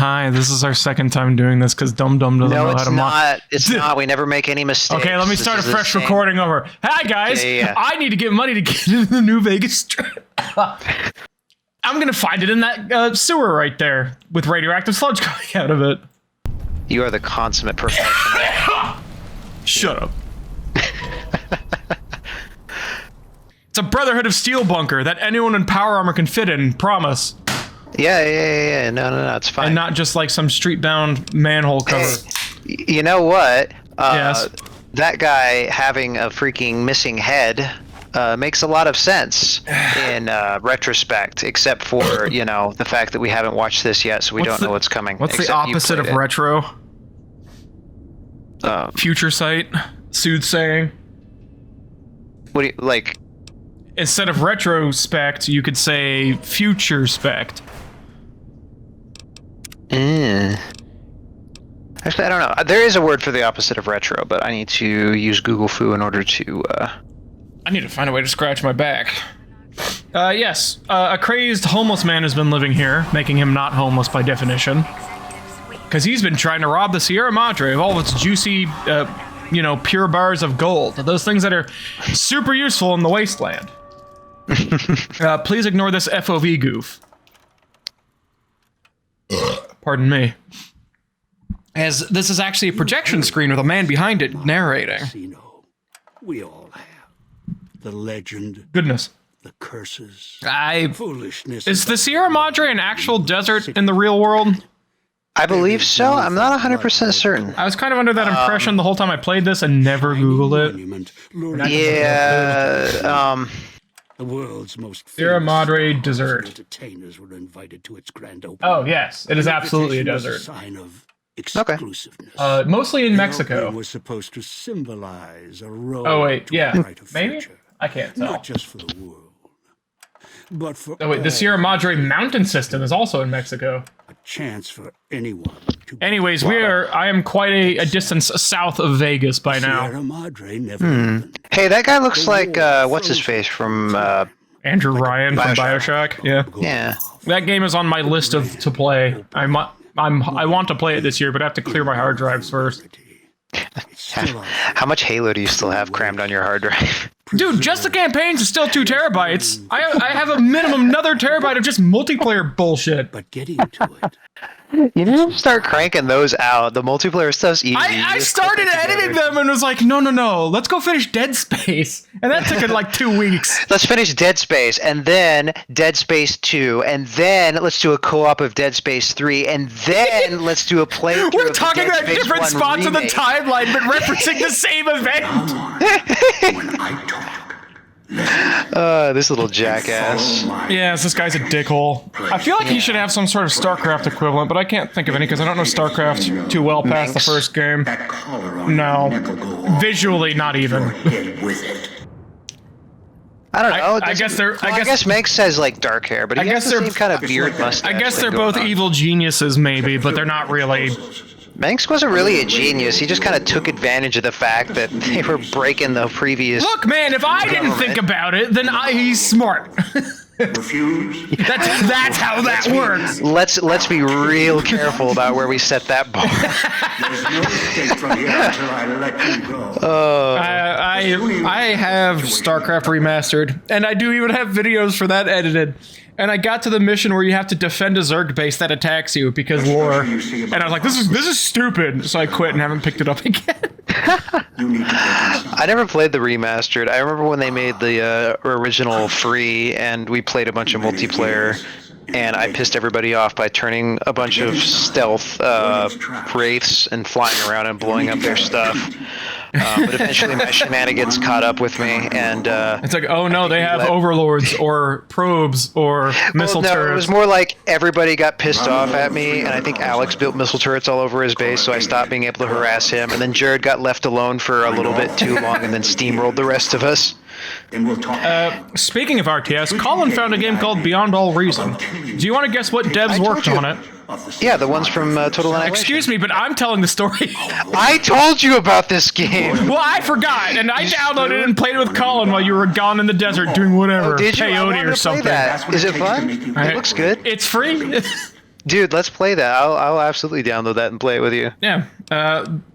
Hi, this is our second time doing this because Dum Dum doesn't know how to mod. It's not. We never make any mistakes. Okay, let me start a fresh recording over. Hi, guys. Yeah. I need to get money to get into the New Vegas Strip. I'm going to find it in that sewer right there with radioactive sludge coming out of it. You are the consummate professional. Shut up. It's a Brotherhood of Steel bunker that anyone in power armor can fit in, promise. Yeah. No, it's fine. And not just like some street-bound manhole cover. Hey, you know what? Yes. That guy having a freaking missing head makes a lot of sense in retrospect, except for, you know, the fact that we haven't watched this yet, so we don't know what's coming. What's the opposite of retro? Future sight? Soothsaying? What do you, like... Instead of retrospect, you could say future spect. Actually, I don't know. There is a word for the opposite of retro, but I need to use Google Foo in order to... I need to find a way to scratch my back. Yes. A crazed homeless man has been living here, making him not homeless by definition. Because he's been trying to rob the Sierra Madre of all of its juicy, you know, pure bars of gold. Those things that are super useful in the wasteland. Please ignore this FOV goof. Pardon me. As this is actually a projection screen with a man behind it narrating. We all have the legend. Goodness. The curses. Foolishness. Is the Sierra Madre an actual desert in the real world? I believe so. I'm not 100% certain. I was kind of under that impression the whole time I played this and never Googled it. Yeah, the world's most Sierra Madre desert. Entertainers were invited to its grand opening. Oh yes, it is absolutely a desert. Sign of exclusiveness. Mostly in Mexico. Was supposed to symbolize a road. Oh wait, yeah, maybe. I can't tell. Not just for the world, but for the Sierra Madre mountain system is also in Mexico. A chance for anyone to... Anyways, I am quite a distance south of Vegas by now. Sierra Madre never Hey, that guy looks like, what's his face from, Andrew Ryan from Bioshock. Yeah. That game is on my list to play. I want to play it this year, but I have to clear my hard drives first. How much Halo do you still have crammed on your hard drive? Dude, just the campaigns is still 2 terabytes. I have a minimum another terabyte of just multiplayer bullshit. But getting to it. You need to start cranking those out. The multiplayer stuff's easy. I started editing them and was like, no, let's go finish Dead Space. And that took like 2 weeks. Let's finish Dead Space, and then Dead Space 2, and then let's do a co-op of Dead Space 3, and then let's do a playthrough. We're talking about different spots of the timeline, but referencing the same event. When I talk. This little jackass. Yes, this guy's a dickhole. I feel like he should have some sort of StarCraft equivalent, but I can't think of any because I don't know StarCraft too well past the first game. No. Visually, not even. I don't know. I guess Manx has like dark hair, but he has the same kind of beard mustache. I guess they're both evil geniuses, maybe, but they're not really. Manx wasn't really a genius. He just kind of took advantage of the fact that they were breaking the previous... Look, man, if I didn't think about it, then he's smart. Refuse. That's how that works. Let's be real careful about where we set that bar. There's no escape from here until I let you go. I have StarCraft Remastered, and I do even have videos for that edited. And I got to the mission where you have to defend a Zerg base that attacks you because lore. And I was like, this is stupid. So I quit and haven't picked it up again. I never played the remastered. I remember when they made the original free, and we played a bunch of multiplayer, and I pissed everybody off by turning a bunch of stealth wraiths and flying around and blowing up their stuff. But eventually my shenanigans caught up with me, and it's like, oh no, they have overlords or probes or missile turrets. It was more like everybody got pissed off at me, and I think Alex built missile turrets all over his base, so I stopped being able to harass him, and then Jared got left alone for a little bit too long and then steamrolled the rest of us. Speaking of RTS, Colin found a game called Beyond All Reason. Do you want to guess what devs worked on it? Yeah, the ones from Total Annihilation. Excuse me, but I'm telling the story. I told you about this game. Well, I forgot, and I downloaded it and played it with Colin while you were gone in the desert doing whatever. Oh, did you? Peyote or something. Is it fun? It looks good. It's free. Dude, let's play that. I'll absolutely download that and play it with you. Yeah.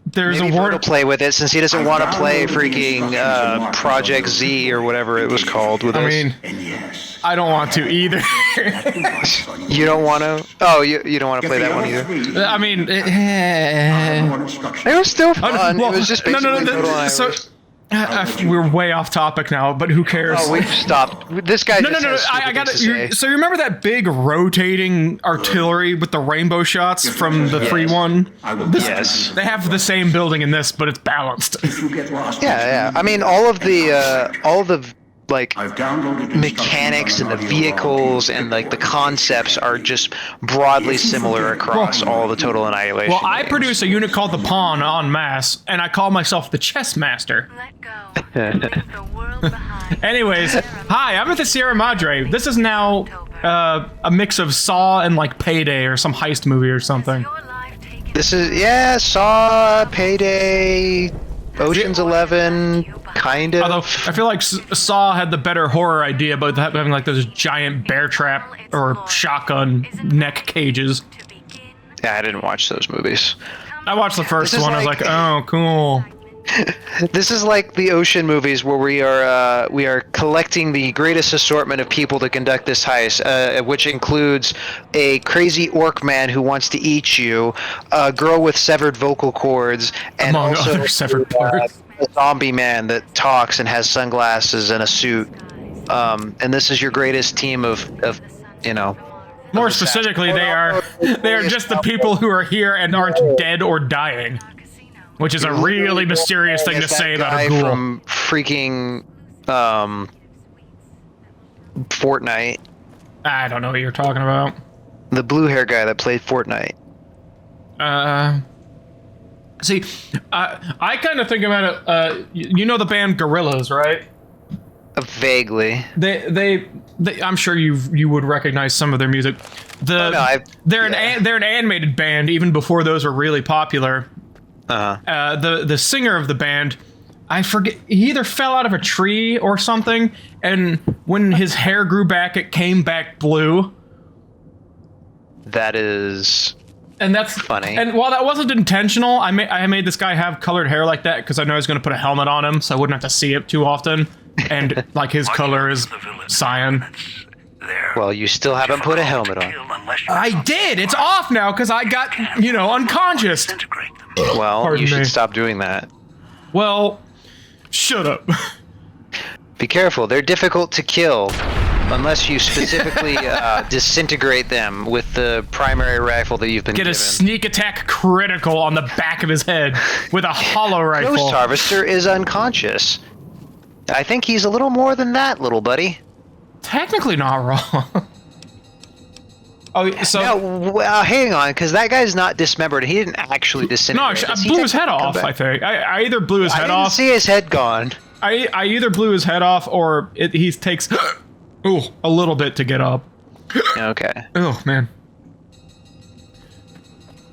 There's Maybe a Vern will word. play with it since he doesn't want to play freaking Project Z or whatever it was called with us. I mean, And yes, I don't want to either. You don't want to? Oh, you don't want to play that one either? I mean, It was still fun. well, it was just basically Total Annihilation. We're way off topic now, but who cares? Oh, we've stopped. This guy No, just has I got things it. to say. So you remember that big rotating artillery with the rainbow shots from the 3-1? Yes. They have the same building in this, but it's balanced. if you get lost, Yeah. I mean, all the like I've downloaded mechanics and the vehicles and like the concepts are just broadly similar across all the Total Annihilation. Well, I games. produce a unit called the Pawn en masse, and I call myself the Chess Master. Let go. Leave the world behind. Anyways, hi, I'm at the Sierra Madre. This is now a mix of Saw and like Payday or some heist movie or something. Your life taken This is Saw, Payday, Ocean's 11, kind of. Although I feel like Saw had the better horror idea about having like those giant bear trap or shotgun neck cages. to begin. Yeah, I didn't watch those movies. I watched the first This is one. I was like- like, oh, cool. This is like the ocean movies where we are collecting the greatest assortment of people to conduct this heist, which includes a crazy orc man who wants to eat you, a girl with severed vocal cords, and Among also other severed parts. a zombie man that talks and has sunglasses and a suit. And this is your greatest team of More specifically, they are just the people who are here and aren't dead or dying, which is a really mysterious thing to It's that say about a guy ghoul. from freaking Fortnite. I don't know what you're talking about. The blue hair guy that played Fortnite. See, I kind of think about it. You know the band Gorillaz, right? Vaguely. They I'm sure you would recognize some of their music. They're an animated band even before those were really popular. The singer of the band, I forget, he either fell out of a tree or something, and when his hair grew back, it came back blue. That is And that's funny. And while that wasn't intentional, I made this guy have colored hair like that because I know I was going to put a helmet on him, so I wouldn't have to see it too often. And like his color is cyan. Well, you still haven't put a helmet on. I did. It's off now because I got unconscious. Well, Pardon you should me. stop doing that. Well, shut up. Be careful. They're difficult to kill unless you specifically disintegrate them with the primary rifle that you've been Get given. a sneak attack critical on the back of his head with a hollow rifle. Ghost Harvester is unconscious. I think he's a little more than that, little buddy. Technically not wrong. Oh, so No, well, hang on, because that guy's not dismembered. He didn't actually no, disintegrate. I Does he blew his head technically come off. back? I think I either blew his I head didn't off. see his head gone. I either blew his head off or he takes a little bit to get up. Okay. Oh man.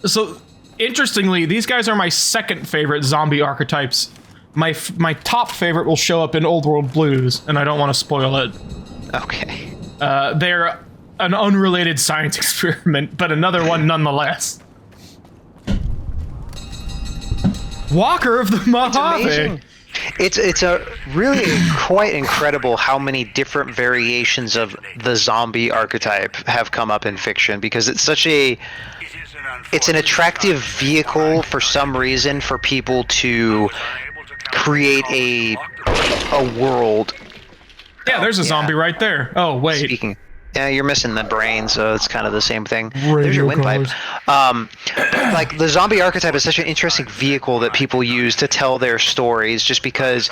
So interestingly, these guys are my second favorite zombie archetypes. My top favorite will show up in Old World Blues, and I don't want to spoil it. Okay. They're an unrelated science experiment, but another one nonetheless. Walker of the It's Mojave. amazing. It's a really quite incredible how many different variations of the zombie archetype have come up in fiction, because it's such a it's an attractive vehicle for some reason for people to create a world. Yeah, there's a zombie right there. Oh wait. Speaking. Yeah, you're missing the brain, so it's kind of the same thing. Radio There's your windpipe. colors. Like the zombie archetype is such an interesting vehicle that people use to tell their stories, just because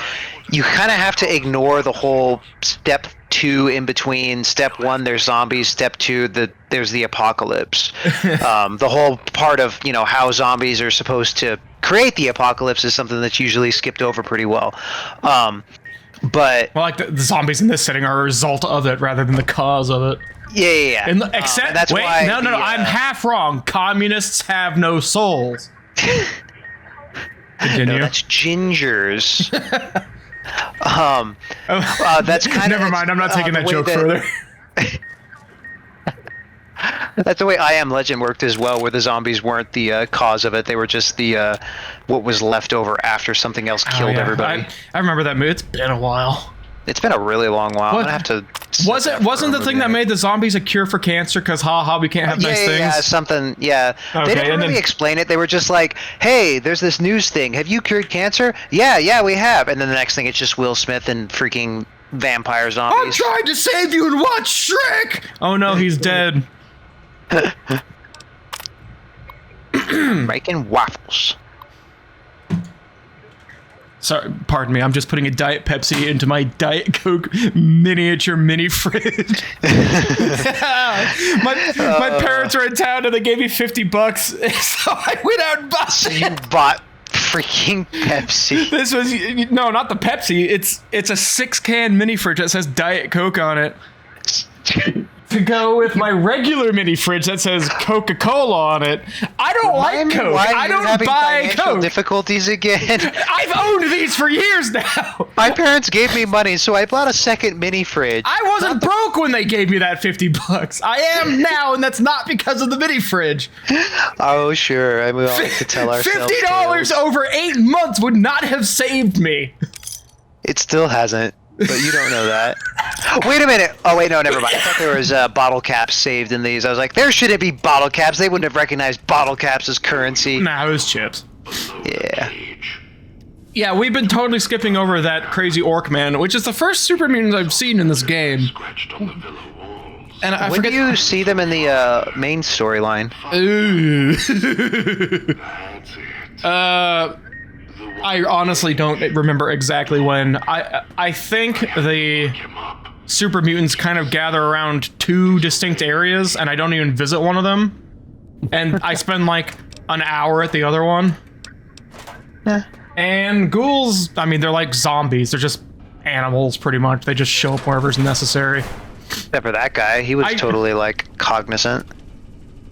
you kind of have to ignore the whole step 2 in between. Step 1, there's zombies. Step 2, there's the apocalypse. The whole part of how zombies are supposed to create the apocalypse is something that's usually skipped over pretty well. But Well, like the zombies in this setting are a result of it rather than the cause of it. yeah. And except, and that's wait, why no, I'm half wrong. Communists have no souls. Continue. No, that's gingers. That's kind of. Never mind. I'm not taking that the way joke further. That's the way I Am Legend worked as well, where the zombies weren't the cause of it. They were just the what was left over after something else killed everybody. I remember that movie. It's been a while. It's been a really long while. What? I'm gonna have to. Wasn't the thing that made the zombies a cure for cancer? Because we can't have nice things. Yeah, something. Yeah, Okay, they didn't really explain it. They were just like, "Hey, there's this news thing. Have you cured cancer? Yeah, we have." And then the next thing, it's just Will Smith and freaking vampire zombies. I'm trying to save you and watch Shrek. Oh no, he's dead. Making waffles. Sorry, pardon me. I'm just putting a Diet Pepsi into my Diet Coke miniature mini fridge. my parents were in town and they gave me $50, so I went out and bought it. You bought freaking Pepsi. This was no, not the Pepsi. It's a 6-can mini fridge that says Diet Coke on it. To go with my regular mini fridge that says Coca-Cola on it. I don't like Coke. I don't buy Coke. Difficulties again. I've owned these for years now. My parents gave me money, so I bought a second mini fridge. I wasn't broke when they gave me that $50. I am now, and that's not because of the mini fridge. Oh, sure. I mean, we all like to tell ourselves. $50 over 8 months would not have saved me. It still hasn't. But you don't know that. Wait a minute. Oh, wait, no, never mind. I thought there was bottle caps saved in these. I was like, there shouldn't be bottle caps. They wouldn't have recognized bottle caps as currency. Nah, it was chips. Yeah. Yeah, we've been totally skipping over that crazy orc man, which is the first super mutants I've seen in this game. And I when forget. do you see them in the main storyline? I honestly don't remember exactly when. I think the super mutants kind of gather around 2 distinct areas, and I don't even visit one of them. And I spend like an hour at the other one. And ghouls, I mean, they're like zombies. They're just animals, pretty much. They just show up wherever's necessary. Except for that guy. He was totally, like, cognizant.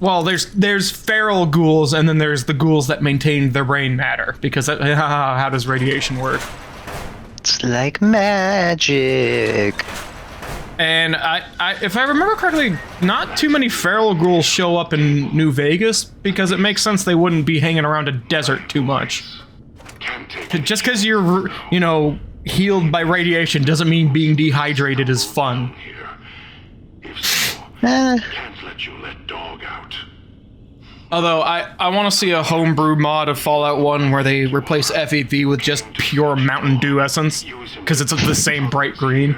Well, there's feral ghouls, and then there's the ghouls that maintain their brain matter, because how does radiation work? It's like magic. And if I remember correctly, not too many feral ghouls show up in New Vegas, because it makes sense they wouldn't be hanging around a desert too much. Just because you're, healed by radiation doesn't mean being dehydrated is fun. Although, I want to see a homebrew mod of Fallout 1 where they replace FEV with just pure Mountain Dew essence, because it's the same bright green.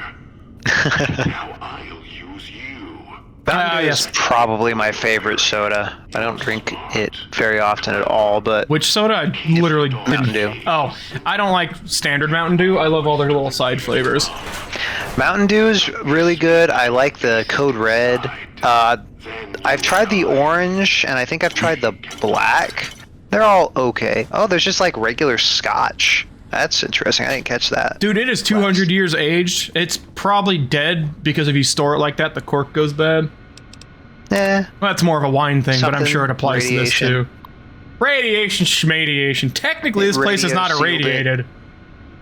Mountain Dew is probably my favorite soda. I don't drink it very often at all, but... Which soda? I literally didn't... Mountain Dew. Oh, I don't like standard Mountain Dew. I love all their little side flavors. Mountain Dew is really good. I like the Code Red. I've tried the orange, and I think I've tried the black. They're all okay. Oh, there's just like regular scotch. That's interesting. I didn't catch that. Dude, it is 200 years aged. It's probably dead because if you store it like that, the cork goes bad. Eh. Well, that's more of a wine thing, but I'm sure it applies to this radiation. too. Radiation, schmadiation. Technically, this place is not irradiated.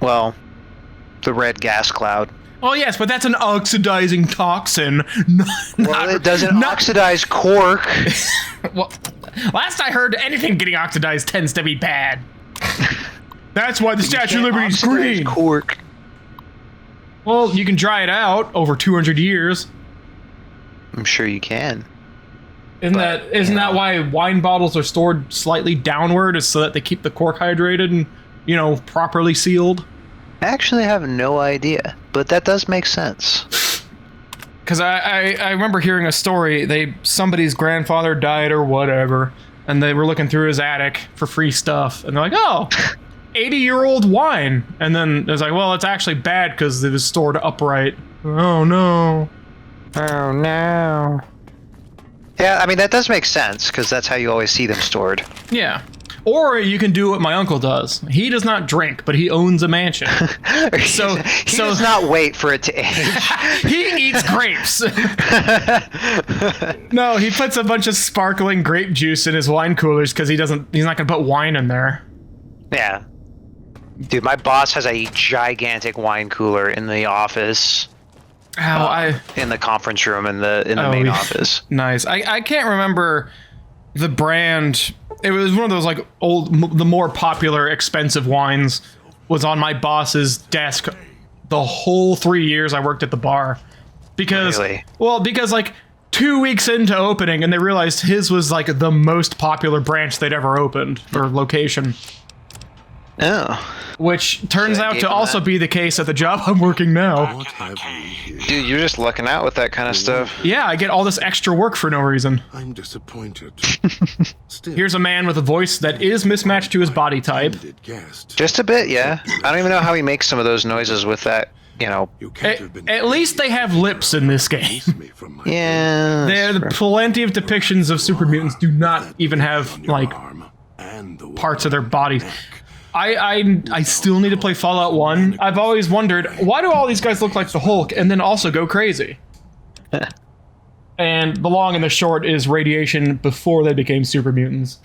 Well, the red gas cloud. Oh yes, but that's an oxidizing toxin. Well, it doesn't oxidize cork. Well, last I heard, anything getting oxidized tends to be bad. That's why the Statue of Liberty is green. Cork. Well, you can dry it out over 200 years. I'm sure you can. Isn't that why wine bottles are stored slightly downward, is so that they keep the cork hydrated and, properly sealed? I actually have no idea, but that does make sense. Because I remember hearing a story, somebody's grandfather died or whatever, and they were looking through his attic for free stuff, and they're like, oh, 80-year-old wine. And then it was like, well, it's actually bad because it was stored upright. Oh, no. Oh, no. Yeah, I mean, that does make sense, because that's how you always see them stored. Yeah. Or you can do what my uncle does. He does not drink, but he owns a mansion. So he does not wait for it to age. He eats grapes. No, he puts a bunch of sparkling grape juice in his wine coolers because he's not gonna put wine in there. Yeah. Dude, my boss has a gigantic wine cooler in the office. in the conference room in the main office. Nice. I can't remember the brand. It was one of those like the more popular, expensive wines. Was on my boss's desk the whole 3 years I worked at the bar. Because like 2 weeks into opening, and they realized his was like the most popular branch they'd ever opened or location. Oh. Which turns out to also be the case at the job I'm working now. Dude, you're just lucking out with that kind of stuff. Yeah, I get all this extra work for no reason. I'm disappointed. Here's a man with a voice that is mismatched to his body type. Just a bit, yeah. I don't even know how he makes some of those noises with that, you know. At least they have lips in this game. Yeah. There are plenty of depictions of super mutants do not even have, like, parts of their body. I still need to play Fallout 1. I've always wondered, why do all these guys look like the Hulk and then also go crazy? And the long and the short is radiation before they became super mutants.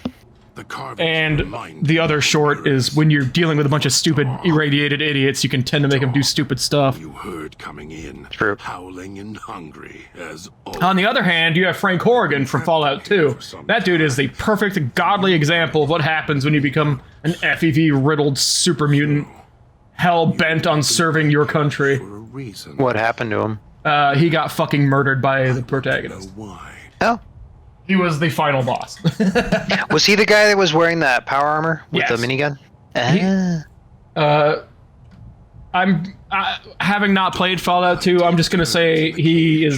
And the other short is when you're dealing with a bunch of stupid irradiated idiots, you can tend to make them do stupid stuff. You heard coming in, True. howling and hungry as On the other hand, you have Frank Horrigan from Fallout 2. That dude is the perfect godly example of what happens when you become an FEV-riddled super mutant, hell-bent on serving your country. for a reason. What happened to him? He got fucking murdered by the protagonist. Why? Oh. He was the final boss. Was he the guy that was wearing that power armor with the Yes. minigun? Having not played Fallout 2, I'm just gonna say he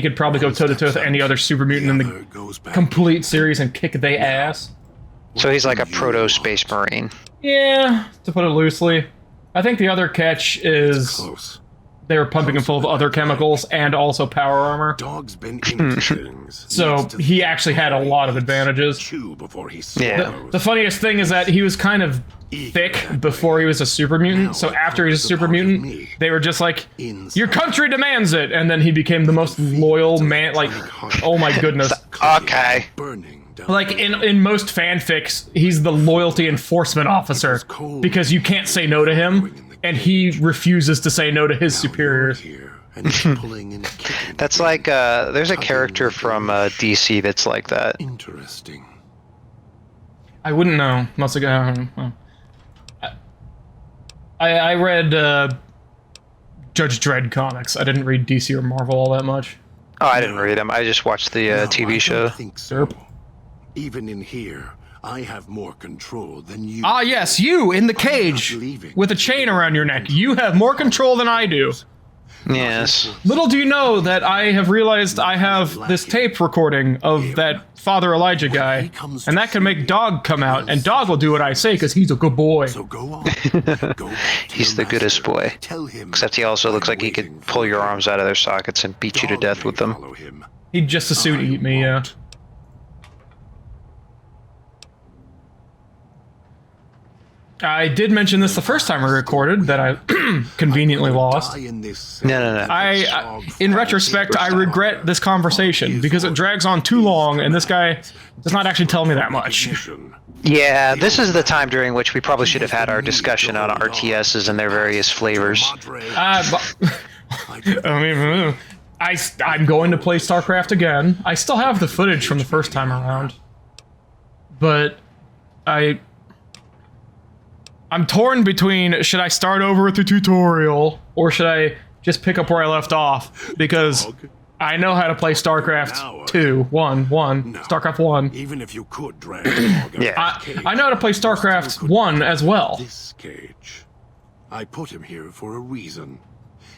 could probably go toe to toe with any other super mutant in the complete series and kick their ass. So he's like a proto-space marine. Yeah, to put it loosely. I think the other catch is Close. they were pumping him full of other chemicals and also power armor. Dog's been into things. So he actually had a lot of advantages. Chew before he Yeah. swallows. The funniest thing is that he was kind of thick before he was a super mutant, so after he was a super mutant, they were just like, your country demands it, and then he became the most loyal man, like, oh my goodness. Okay. Burning down. Like, in most fanfics, he's the loyalty enforcement officer, because you can't say no to him, and he refuses to say no to his superiors. Here, and he's pulling and kicking. That's like, there's a character from DC that's like that. Interesting. I wouldn't know. Must have gone. I read Judge Dredd comics. I didn't read DC or Marvel all that much. Oh, I didn't read him. I just watched the No, TV I show. don't think so. Derp. Even in here, I have more control than you. Ah, yes, you in the cage with a chain around your neck. You have more control than I do. Yes. Little do you know that I have realized I have this tape recording of that Father Elijah guy, and that can make Dog come out, and Dog will do what I say because he's a good boy. So go on. Go He's the goodest boy. Tell him. Except he also looks like he could pull your arms out of their sockets and beat you to death with them. He'd just as soon eat me, yeah. I did mention this the first time I recorded, that I conveniently lost. No. In retrospect, I regret this conversation because it drags on too long, and this guy does not actually tell me that much. Yeah, this is the time during which we probably should have had our discussion on RTSs and their various flavors. I'm going to play StarCraft again. I still have the footage from the first time around, but I'm torn between, should I start over with the tutorial, or should I just pick up where I left off? Because I know how to play StarCraft 2, 1, StarCraft 1. Even if you could drag Dog Yeah. I know how to play StarCraft 1 as well. This cage. I put him here for a reason.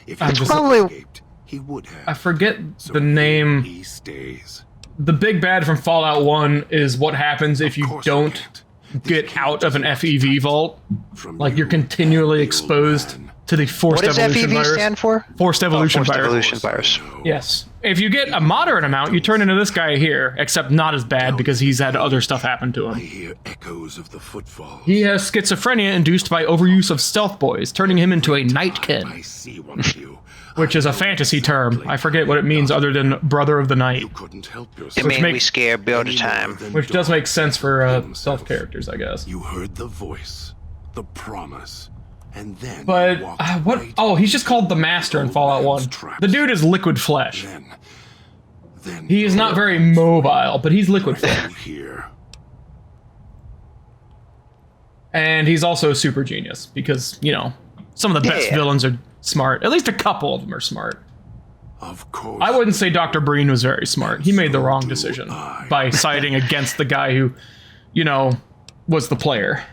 If I'm he just- escaped, he would have. I forget So the name. He stays. The big bad from Fallout 1 is what happens if Of you course I don't can't. get out of an FEV vault. From Like, you're you, continually old exposed man. to the forced What does evolution FEV virus. stand for? Forced evolution Forced virus. evolution virus. Yes. If you get a moderate amount, you turn into this guy here, except not as bad because he's had other stuff happen to I him. hear echoes of the footfalls. He has schizophrenia induced by overuse of stealth boys, turning him into a I nightkin, see one of you. which is a fantasy term. I forget what it means other than brother of the night, You couldn't help It yourself. made me makes- scared build a time. which does make sense for stealth characters, I guess. You heard the voice, the promise. and then But walked what? right Oh, he's just called the Master in Fallout 1. The dude is liquid flesh. Then He is not very mobile, but he's liquid you flesh. here. And he's also a super genius because, you know, some of the best Yeah. villains are smart. At least a couple of them are smart. Of course. I wouldn't say Dr. Breen was very smart. He made the wrong decision by siding against the guy who, you know, was the player.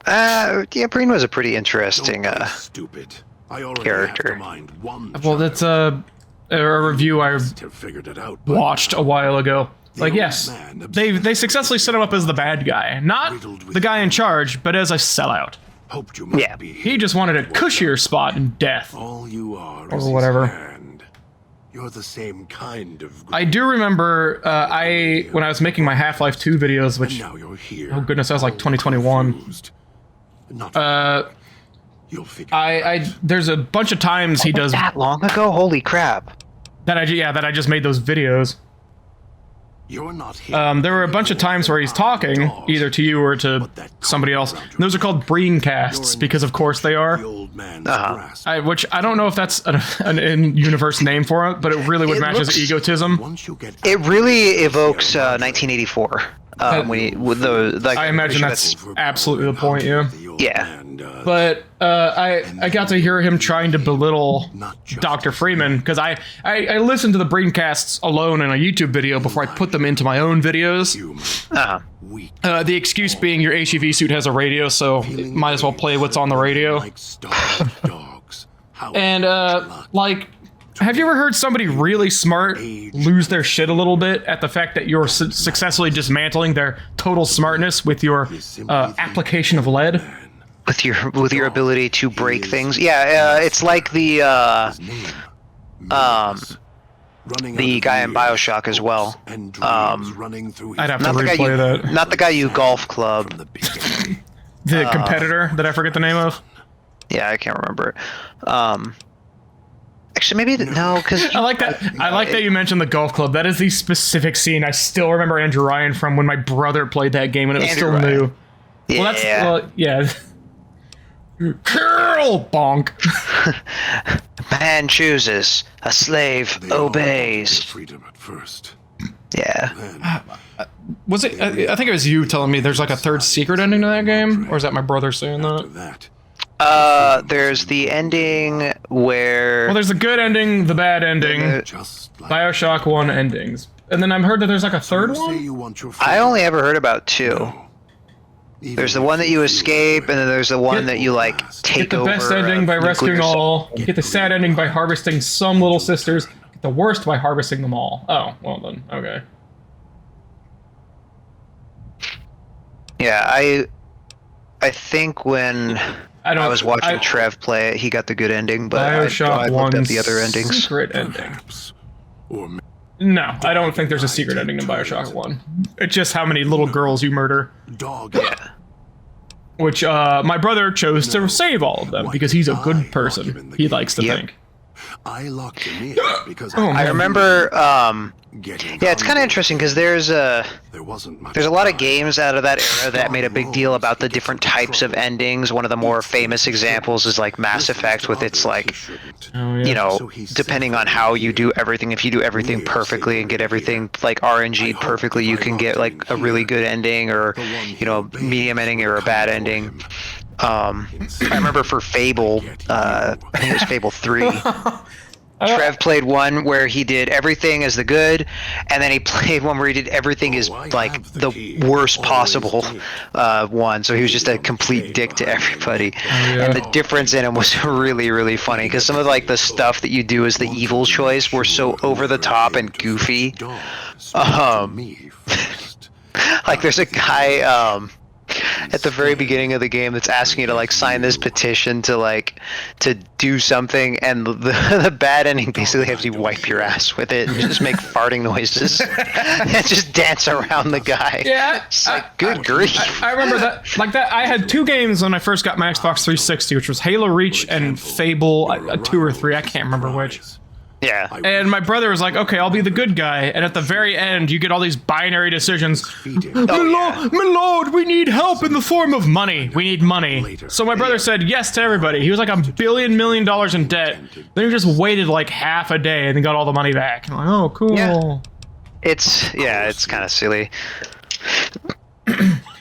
Yeah, Breen was a pretty interesting. Don't be stupid. I already character. have to mind one. Well, that's a review I Have figured it out. by watched now. a while ago. Like, old yes, man they successfully set him up as the bad guy. Not the guy in charge, but as a sellout. Hoped you might Yeah. be He just wanted a cushier spot in death. all you are Or is his whatever. hand. You're the same kind of. I do remember when I was making my Half-Life 2 videos, which, Now you're here. oh goodness, that was like 2021. Confused. Not. You'll figure. There's a bunch of times he does that long ago? Holy crap! that I just made those videos. You're not here. There were a bunch of times where he's talking, either to you or to somebody else. And those are called Breencasts, because of course they are. The old man's Uh-huh. grasp. Which I don't know if that's an in-universe name for it, but it really would It match his looks- egotism. Once you get It really evokes 1984. When he, with the like, I imagine that's absolutely the point, yeah. Yeah. But I got to hear him trying to belittle Dr. Freeman, because I listened to the Breencasts alone in a YouTube video before I put them into my own videos. weak. The excuse being your HEV suit has a radio, so might as well play what's on the radio. Like starved dogs. How And, like, have you ever heard somebody really smart lose their shit a little bit at the fact that you're successfully dismantling their total smartness with your application of lead? with your ability to break things. Yeah, it's like the guy in BioShock as well. I'd have to Not the guy replay that. not the guy you golf club. The competitor that I forget the name of. Yeah, I can't remember it. Actually, maybe no, because I like that. I like that you mentioned the golf club. That is the specific scene I still remember Andrew Ryan from when my brother played that game and it was Andrew still Ryan. new. Well, that's yeah. Curl bonk. Man chooses, a slave obeys. Freedom at first. Yeah. Was it? I think it was you telling me there's like a third secret ending to that game, or is that my brother saying that? That. There's the ending where Well, there's the good ending, the bad ending, Just like BioShock 1 endings, and then I've heard that there's like a third say one. you want your I only ever heard about two. There's the one that you escape, and then there's the one that you like take Get the over. best ending by nuclear rescuing sub- all. Get the sad ending by harvesting some little sisters. Get the worst by harvesting them all. Oh, well then, okay. Yeah, I think when I was watching Trev play it, he got the good ending, but I BioShock looked 1 up the other endings. secret ending. Or No, I don't think there's a secret ending to BioShock 1. It's just how many little girls you murder. dog. Yeah. Which, my brother chose to save all of them because he's a good person. He likes to Yep. think. I locked him in because I remember. getting Yeah, it's kind of interesting because there's a There's a lot of games out of that era that made a big deal about the different types of endings. One of the more famous examples is like Mass Effect with its like, Oh, yeah. you know, depending on how you do everything. If you do everything perfectly and get everything like RNG perfectly, you can get like a really good ending, or you know, medium ending or a bad ending. I remember for Fable, I think it was Fable 3. Trev played one where he did everything as the good, and then he played one where he did everything as like the worst possible one. So he was just a complete dick to everybody. And the difference in him was really, really funny because some of like the stuff that you do as the evil choice were so over the top and goofy. Like there's a guy at the very beginning of the game that's asking you to like sign this petition to do something, and the bad ending basically has you wipe your ass with it and just make farting noises and just dance around the guy. Yeah, It's like, good grief. I remember that. Like that, I had two games when I first got my Xbox 360, which was Halo Reach and Fable 2 or 3. I can't remember which. Yeah. And my brother was like, okay, I'll be the good guy. And at the very end, you get all these binary decisions. My lord, we need help in the form of money. We need money. So my brother said yes to everybody. He was like $1 billion million in debt. Then he just waited like half a day and then got all the money back. I'm like, oh, cool. Yeah. It's kind of silly.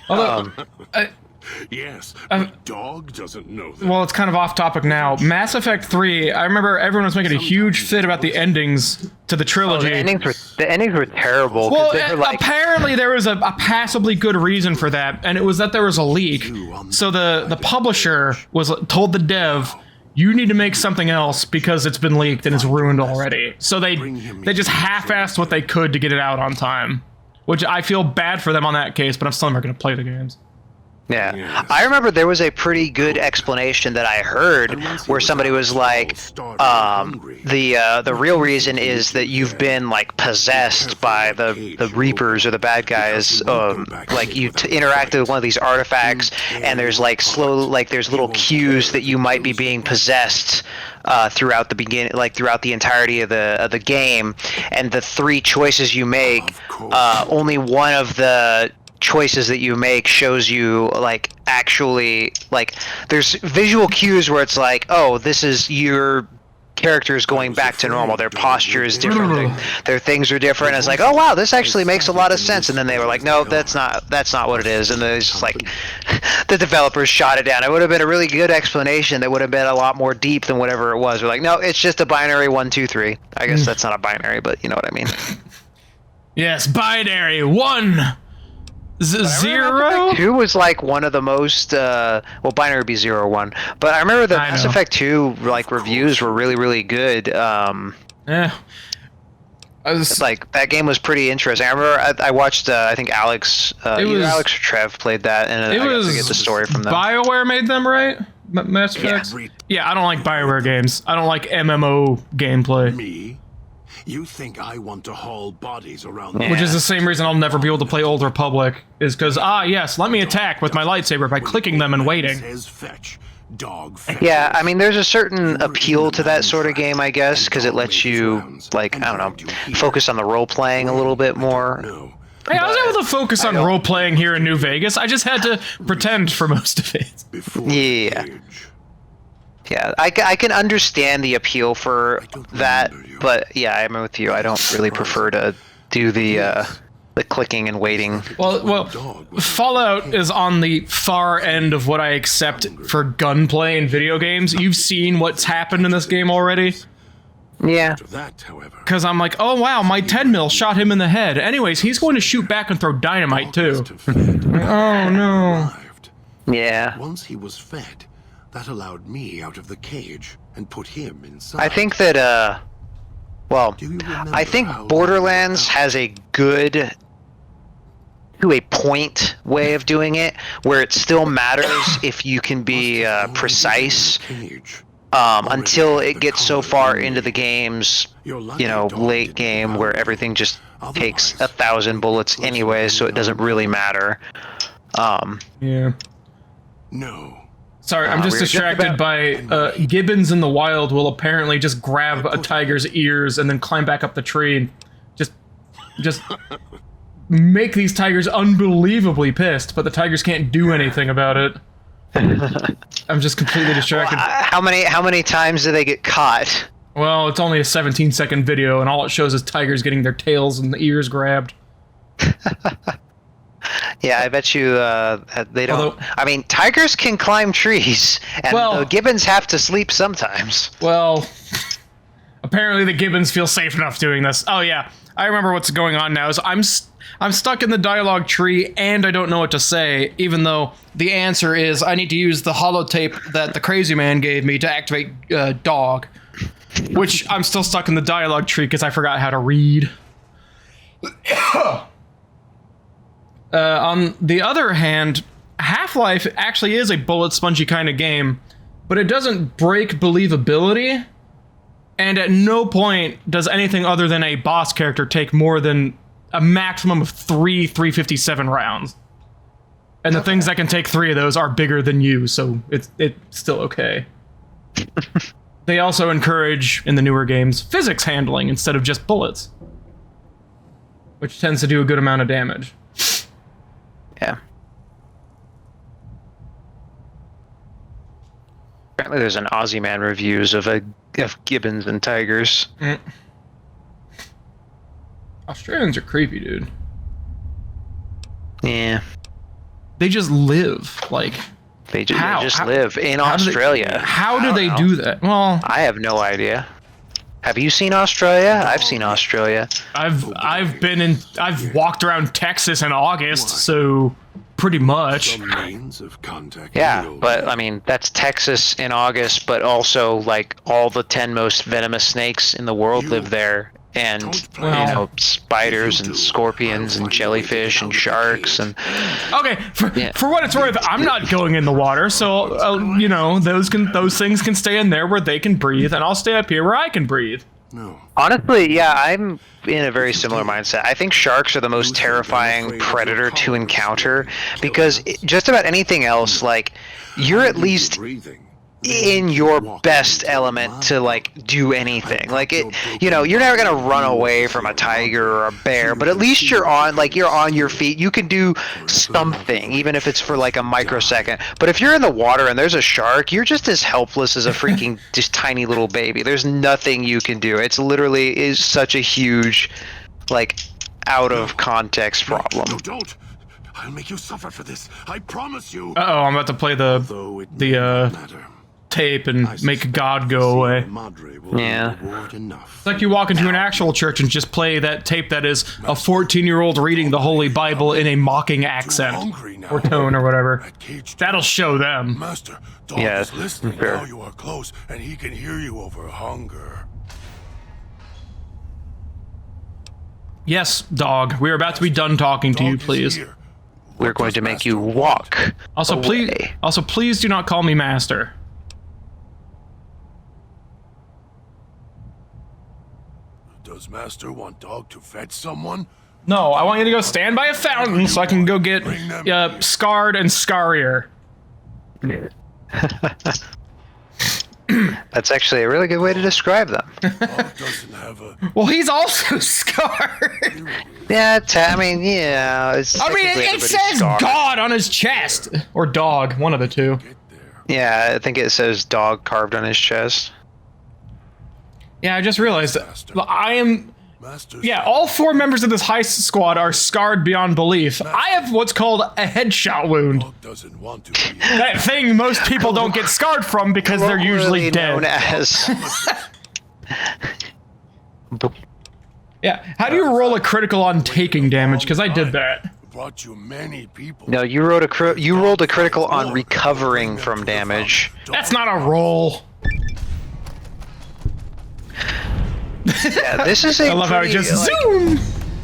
Although, Yes, but dog doesn't know that. well, it's kind of off topic now. Mass Effect 3, I remember everyone was making a huge fit about the endings to the trilogy. The endings were terrible. 'Cause Well, they were like, apparently there was a passably good reason for that, and it was that there was a leak. So the publisher told the dev, you need to make something else because it's been leaked and it's ruined already. So they just half-assed what they could to get it out on time, which I feel bad for them on that case, but I'm still never going to play the games. yeah. Yes. I remember there was a pretty good explanation that I heard where somebody was like, the real reason is that you've been like possessed by the Reapers or the bad guys. Like you interacted with one of these artifacts, and there's like there's little cues that you might be being possessed throughout the entirety of the game, and the 3 choices you make, only one of the choices that you make shows you like actually like there's visual cues where it's like, oh, this is your characters going back to normal, their posture is different, their things are different. It's like, oh wow, this actually makes a lot of sense. And then they were like, no, that's not what it is. And then it's just like the developers shot it down. It would have been a really good explanation that would have been a lot more deep than whatever it was. We're like, no, it's just a binary 1 2 3. I guess that's not a binary, but you know what I mean. Yes, binary 1 0. 2 was like one of the most binary would be 0 1, but I remember the Mass Effect 2 like reviews were really, really good. Yeah. Like that game was pretty interesting. I remember I watched I think Alex either Alex or Trev played that, and I got to get the story from them. BioWare made them, right? Mass Effect? Yeah, I don't like BioWare games. I don't like MMO gameplay. Me? You think I want to haul bodies around Which is the same reason I'll never be able to play Old Republic, is because, yes, let me attack with my lightsaber by clicking them and waiting. Says fetch. Dog fetch. Yeah, I mean, there's a certain appeal to that sort of game, I guess, because it lets you, like, I don't know, focus on the role-playing a little bit more. No. Hey, I was able to focus on role-playing here in New Vegas. I just had to pretend for most of it. Yeah. Yeah, I can understand the appeal for that, but yeah, I'm with you. I don't really prefer to do the clicking and waiting. Well, Fallout is on the far end of what I accept for gunplay in video games. You've seen what's happened in this game already. Yeah. That, however, Because I'm like, oh wow, my 10 mil shot him in the head. Anyways, he's going to shoot back and throw dynamite too. Oh no. Yeah. Once he was fed, that allowed me out of the cage and put him inside. I think that, I think Borderlands has a good, to a point, way of doing it, where it still matters if you can be precise, until it gets so far into the game's, late game where everything just takes 1,000 bullets anyway, so it doesn't really matter. Yeah. No. Sorry, I'm just distracted by gibbons in the wild will apparently just grab a tiger's ears and then climb back up the tree and just make these tigers unbelievably pissed, but the tigers can't do anything about it. I'm just completely distracted. How many times do they get caught? Well, it's only a 17-second video, and all it shows is tigers getting their tails and the ears grabbed. Yeah, I bet you they don't. I mean, tigers can climb trees, and the gibbons have to sleep sometimes. Well, apparently the gibbons feel safe enough doing this. Oh yeah, I remember what's going on now. Is I'm stuck in the dialogue tree, and I don't know what to say, even though the answer is I need to use the holotape that the crazy man gave me to activate dog, which I'm still stuck in the dialogue tree because I forgot how to read. On the other hand, Half-Life actually is a bullet spongy kind of game, but it doesn't break believability, and at no point does anything other than a boss character take more than a maximum of 3 357 rounds. And the things that can take 3 of those are bigger than you, so it's still okay. They also encourage, in the newer games, physics handling instead of just bullets, which tends to do a good amount of damage. Yeah. Apparently there's an Aussie Man reviews of gibbons and tigers. Australians are creepy, dude. Yeah. They just live, like... They just live in Australia. How do they do that? Well... I have no idea. Have you seen Australia? I've seen Australia. I've walked around Texas in August, so pretty much. Yeah, but I mean that's Texas in August, but also like all the 10 most venomous snakes in the world live there, and spiders and scorpions and jellyfish and sharks and. Okay, for what it's worth, I'm not going in the water, so those things can stay in there where they can breathe, and I'll stay up here where I can breathe. No. Honestly, yeah, I'm in a very similar mindset. I think sharks are the most terrifying predator to encounter because just about anything else, like, you're at least in your best element to, like, do anything. Like, you're never gonna run away from a tiger or a bear, but at least you're on your feet. You can do something, even if it's for, like, a microsecond. But if you're in the water and there's a shark, you're just as helpless as a freaking just tiny little baby. There's nothing you can do. It's literally is such a huge, like, out of context problem. No, don't. I'll make you suffer for this. I promise you. Uh-oh, I'm about to play the tape and make God go away. Yeah. It's like you walk into an actual church and just play that tape that is a 14-year-old reading the Holy Bible in a mocking accent or tone or whatever. That'll show them. Master, dog is listening now. You are close, and he can hear you over hunger. Yes, dog. We are about to be done talking to you, please. We're going to make you walk. Also, please do not call me master. Does Master want dog to fetch someone? No, I want you to go stand by a fountain so I can go get scarred and scarier. That's actually a really good way to describe them. Well, he's also scarred. Yeah, it says scarred. God on his chest. Or dog, one of the two. Yeah, I think it says dog carved on his chest. Yeah, I just realized that all 4 members of this heist squad are scarred beyond belief. I have what's called a headshot wound. That thing most people don't get scarred from because they're usually dead. Known as. Yeah, how do you roll a critical on taking damage? Because I did that. No, you rolled a critical on recovering from damage. That's not a roll. Yeah, this is a I love how he just zoom.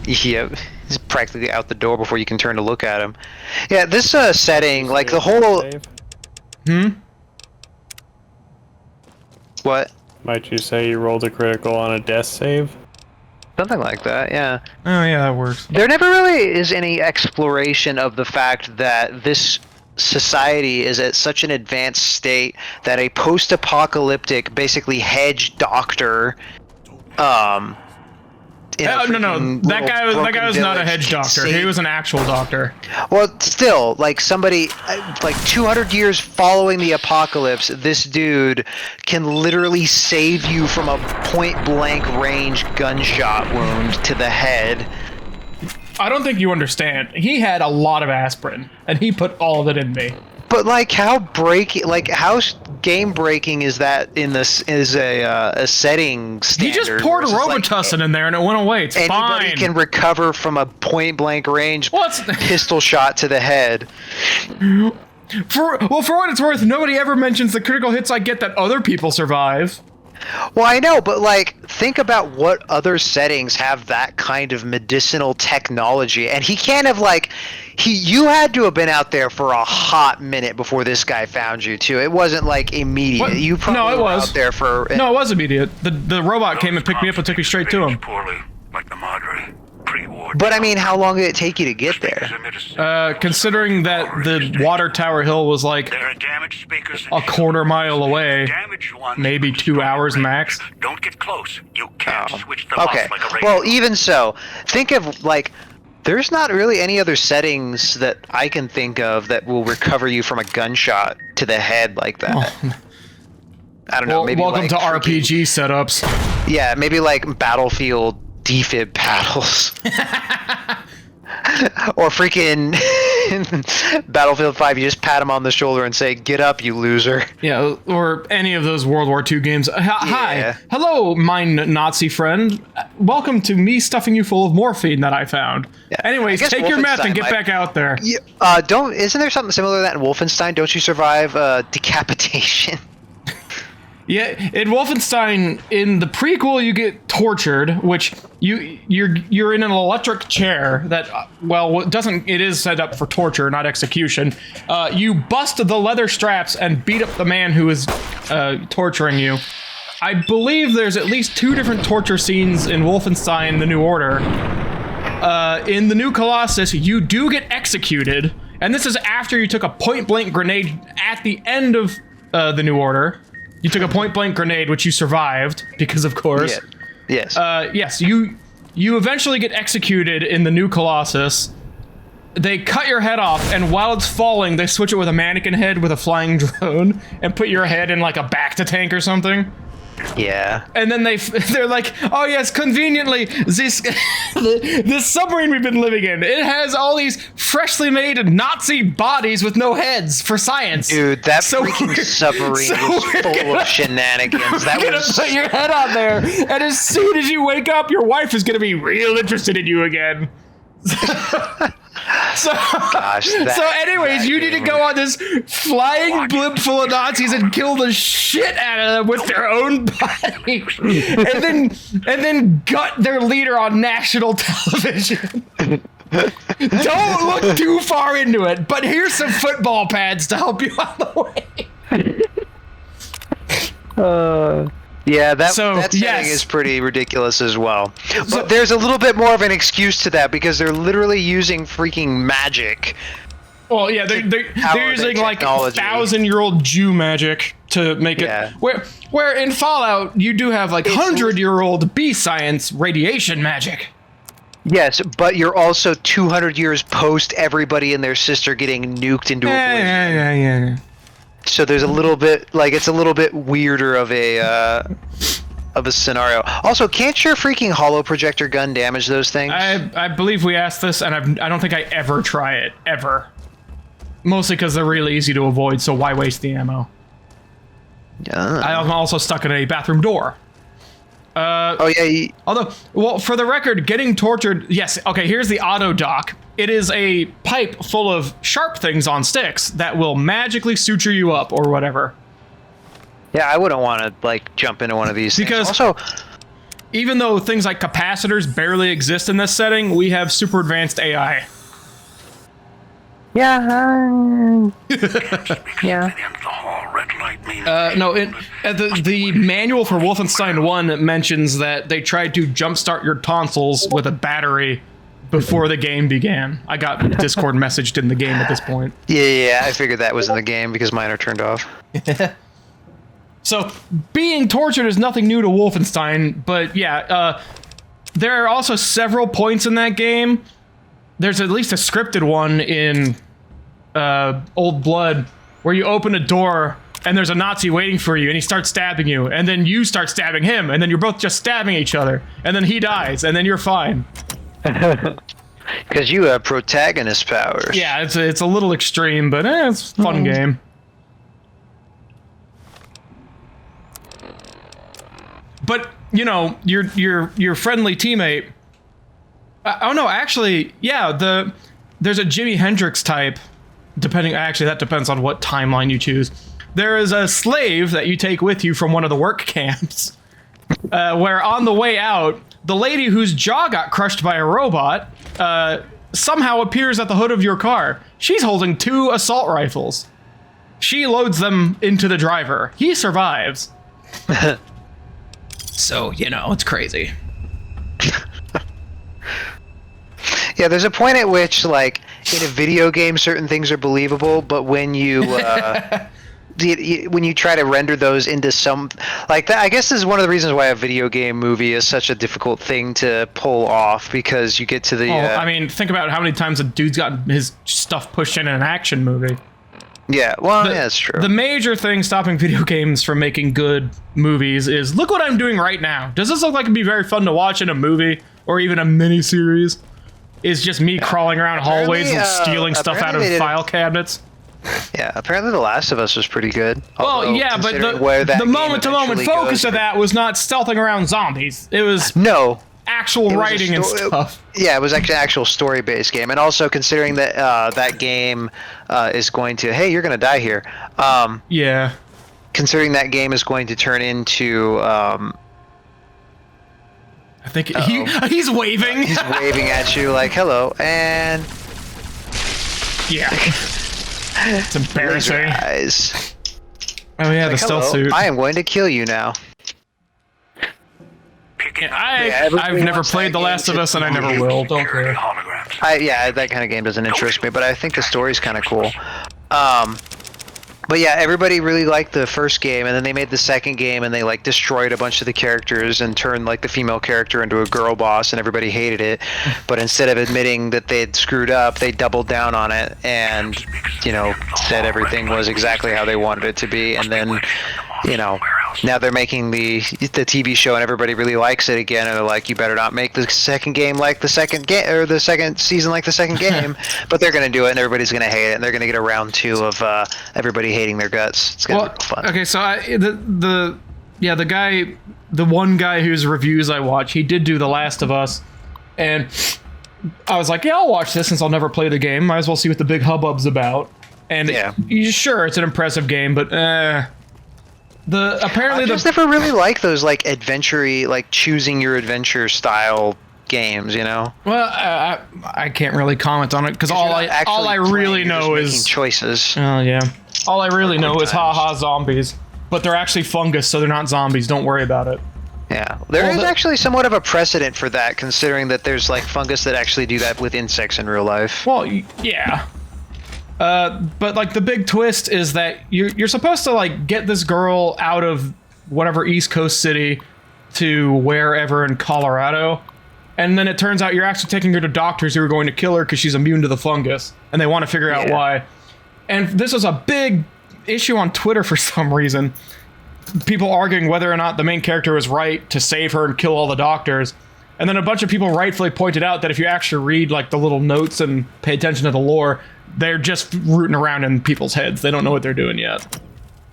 Yeah, he's practically out the door before you can turn to look at him. Yeah, this setting, like the whole. What? Might you say you rolled a critical on a death save? Something like that, yeah. Oh yeah, that works. There never really is any exploration of the fact that this society is at such an advanced state that a post-apocalyptic, basically hedge doctor, no, that guy was not a hedge doctor. He was an actual doctor. Well, still, like somebody, like 200 years following the apocalypse, this dude can literally save you from a point-blank range gunshot wound to the head. I don't think you understand. He had a lot of aspirin, and he put all of it in me. But like, how game breaking is that in this is a setting standard? He just poured Robitussin in there, and it went away. It's fine. Anybody can recover from a point blank range pistol shot to the head. For what it's worth, nobody ever mentions the critical hits I get that other people survive. Well, I know, but like, think about what other settings have that kind of medicinal technology, and he can't have you had to have been out there for a hot minute before this guy found you too. It wasn't like immediate. What? You probably were out there for. No, it was immediate. The robot came and picked me up and took me straight to him. Poorly, like the Madre, pre-war. But I mean, how long did it take you to get there? Considering that the water tower hill was like There are damaged speakers a quarter mile away, damaged ones maybe 2 hours max. Don't get close. You can't switch them Okay. off like a radio. Well, even so, think of like, there's not really any other settings that I can think of that will recover you from a gunshot to the head like that. I don't know. Well, Maybe welcome like to freaking- RPG setups. Yeah, maybe like Battlefield defib paddles. Or freaking Battlefield 5, you just pat him on the shoulder and say, "Get up, you loser." Yeah, or any of those World War II games. Hi, Yeah. hello, my Nazi friend. Welcome to me stuffing you full of morphine that I found. Yeah. Anyways, I guess take your meth and Wolfenstein get might- back out there. Yeah, isn't there something similar to that in Wolfenstein? Don't you survive decapitation? Yeah, in Wolfenstein, in the prequel, you get tortured, which you're in an electric chair that it is set up for torture, not execution. You bust the leather straps and beat up the man who is torturing you. I believe there's at least 2 different torture scenes in Wolfenstein: The New Order. In the New Colossus, you do get executed, and this is after you took a point-blank grenade at the end of the New Order. You took a point-blank grenade, which you survived, because of course. Yeah. Yes. Yes, you eventually get executed in the New Colossus. They cut your head off, and while it's falling, they switch it with a mannequin head with a flying drone and put your head in like a Bacta-tank or something. Yeah. And then they're like, oh yes, conveniently, this submarine we've been living in, it has all these freshly made Nazi bodies with no heads for science. Dude, that So freaking we're- submarine so was we're full gonna- of shenanigans. That You're gonna was put your head on there, and as soon as you wake up, your wife is gonna be real interested in you again. So, gosh. anyways, you need to go on this flying blimp full of Nazis and kill the shit out of them with their own body, and then gut their leader on national television. Don't look too far into it, but here's some football pads to help you on the way. Yeah, that setting yes. is pretty ridiculous as well. But there's a little bit more of an excuse to that because they're literally using freaking magic. Well, yeah, they're Power using the like technology. 1,000-year-old Jew magic to make Yeah. it. Where in Fallout you do have like 100-year-old B science radiation magic. Yes, but you're also 200 years post everybody and their sister getting nuked into oblivion. Yeah. So there's a little bit, like, it's a little bit weirder of a scenario. Also, can't your freaking holo projector gun damage those things? I believe we asked this, and I don't think I ever try it ever. Mostly because they're really easy to avoid, so why waste the ammo? I'm also stuck in a bathroom door. Oh yeah. Although, well, for the record, getting tortured, yes, okay, here's the auto dock. It is a pipe full of sharp things on sticks that will magically suture you up or whatever. Yeah, I wouldn't want to like jump into one of these things. Because- Also, Even though things like capacitors barely exist in this setting, we have super advanced AI. The end of the hall. Red light means No, the manual for Wolfenstein 1 mentions that they tried to jumpstart your tonsils with a battery before the game began. I got Discord messaged in the game at this point. yeah, I figured that was in the game because mine are turned off. So, being tortured is nothing new to Wolfenstein, but yeah, there are also several points in that game. There's at least a scripted one in Old Blood where you open a door and there's a Nazi waiting for you and he starts stabbing you, and then you start stabbing him, and then you're both just stabbing each other, and then he dies, and then you're fine. Because you have protagonist powers. Yeah, it's a little extreme, but it's a fun game. But you know, your friendly teammate. Oh no, actually, yeah. There's a Jimi Hendrix type. Actually, that depends on what timeline you choose. There is a slave that you take with you from one of the work camps, where on the way out, the lady whose jaw got crushed by a robot somehow appears at the hood of your car. She's holding 2 assault rifles. She loads them into the driver. He survives. So, you know, it's crazy. Yeah, there's a point at which, like, in a video game, certain things are believable, but when you when you try to render those into some like that, I guess this is one of the reasons why a video game movie is such a difficult thing to pull off, because you get to the. I mean, think about how many times a dude's gotten his stuff pushed in an action movie. Yeah, well, yeah, that's true. The major thing stopping video games from making good movies is, look what I'm doing right now. Does this look like it'd be very fun to watch in a movie or even a mini-series? Is just me crawling around hallways and stealing stuff out of file cabinets. Yeah, apparently The Last of Us was pretty good. Well, yeah, but the moment-to-moment focus of that was not stealthing around zombies. It was actual writing and stuff. Yeah, it was actually an actual story-based game, and also considering that that game is going to, hey, you're going to die here. Yeah. Considering that game is going to turn into. I think he's waving. He's waving at you like hello, and yeah. It's embarrassing. Eyes. Oh yeah, the stealth suit. I am going to kill you now. I've never played The Last of Us, and I never will. Don't care. Yeah, that kind of game doesn't interest me, but I think the story's kind of cool. But yeah, everybody really liked the first game, and then they made the second game, and they like destroyed a bunch of the characters and turned like the female character into a girl boss, and everybody hated it. But instead of admitting that they had screwed up, they doubled down on it and, you know, said everything was exactly how they wanted it to be. And then, you know, now they're making the TV show, and everybody really likes it again, and they're like, you better not make the second game like the second game, or the second season like the second game. But they're gonna do it, and everybody's gonna hate it, and they're gonna get a round 2 of everybody hating their guts. It's gonna be fun. Okay, so the one guy whose reviews I watch, he did do The Last of Us, and I was like, yeah, I'll watch this since I'll never play the game. Might as well see what the big hubbub's about. And sure, it's an impressive game, but I just never really like those like adventure-y, like choosing your adventure style games, you know. Well, I can't really comment on it because all I really know is choices. Oh yeah, all I really know is haha zombies, but they're actually fungus, so they're not zombies. Don't worry about it. Yeah, there is actually somewhat of a precedent for that, considering that there's like fungus that actually do that with insects in real life. Well, yeah. But like the big twist is that you're supposed to like get this girl out of whatever East Coast city to wherever in Colorado, and then it turns out you're actually taking her to doctors who are going to kill her because she's immune to the fungus, and they want to figure out why. And this was a big issue on Twitter for some reason. People arguing whether or not the main character was right to save her and kill all the doctors. And then a bunch of people rightfully pointed out that if you actually read like the little notes and pay attention to the lore, they're just rooting around in people's heads. They don't know what they're doing yet.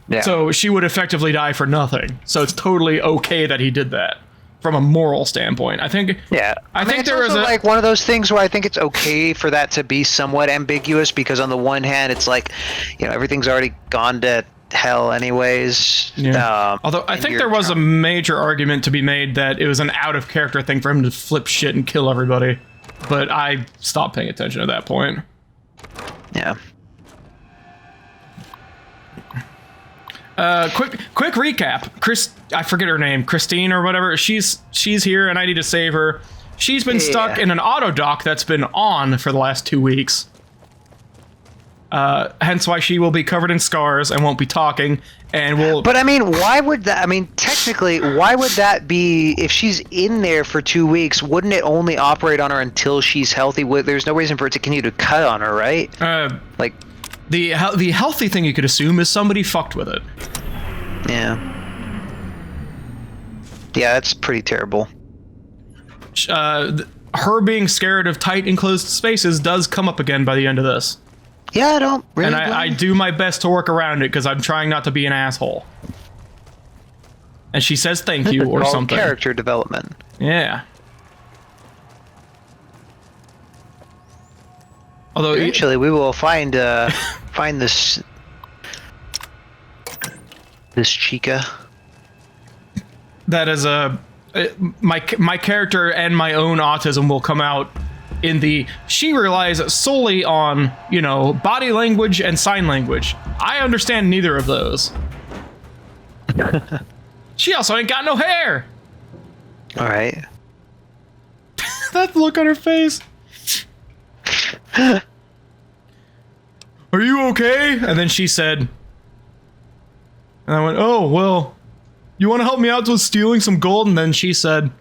Yeah. So she would effectively die for nothing. So it's totally okay that he did that from a moral standpoint. I think. Yeah. I think there is like one of those things where I think it's okay for that to be somewhat ambiguous, because on the one hand, it's like, you know, everything's already gone to hell anyways. Yeah. Although I think there was a major argument to be made that it was an out of character thing for him to flip shit and kill everybody, but I stopped paying attention at that point. Yeah. Quick recap. I forget her name, Christine or whatever. She's here and I need to save her. She's been stuck in an auto dock that's been on for the last 2 weeks. Hence why she will be covered in scars and won't be talking, and will. But I mean, why would that? I mean, technically, why would that be? If she's in there for 2 weeks, wouldn't it only operate on her until she's healthy? There's no reason for it to continue to cut on her, right? Like the healthy thing you could assume is somebody fucked with it. Yeah. Yeah, that's pretty terrible. Her being scared of tight enclosed spaces does come up again by the end of this. Yeah, I don't really. And I do my best to work around it because I'm trying not to be an asshole. And she says thank you or something. Character development. Yeah. Although eventually we will find this chica. That is my character and my own autism will come out in the she relies solely on, you know, body language and sign language. I understand neither of those. She also ain't got no hair. All right. That look on her face. Are you okay? And then she said, and I went, oh, well, you want to help me out with stealing some gold? And then she said,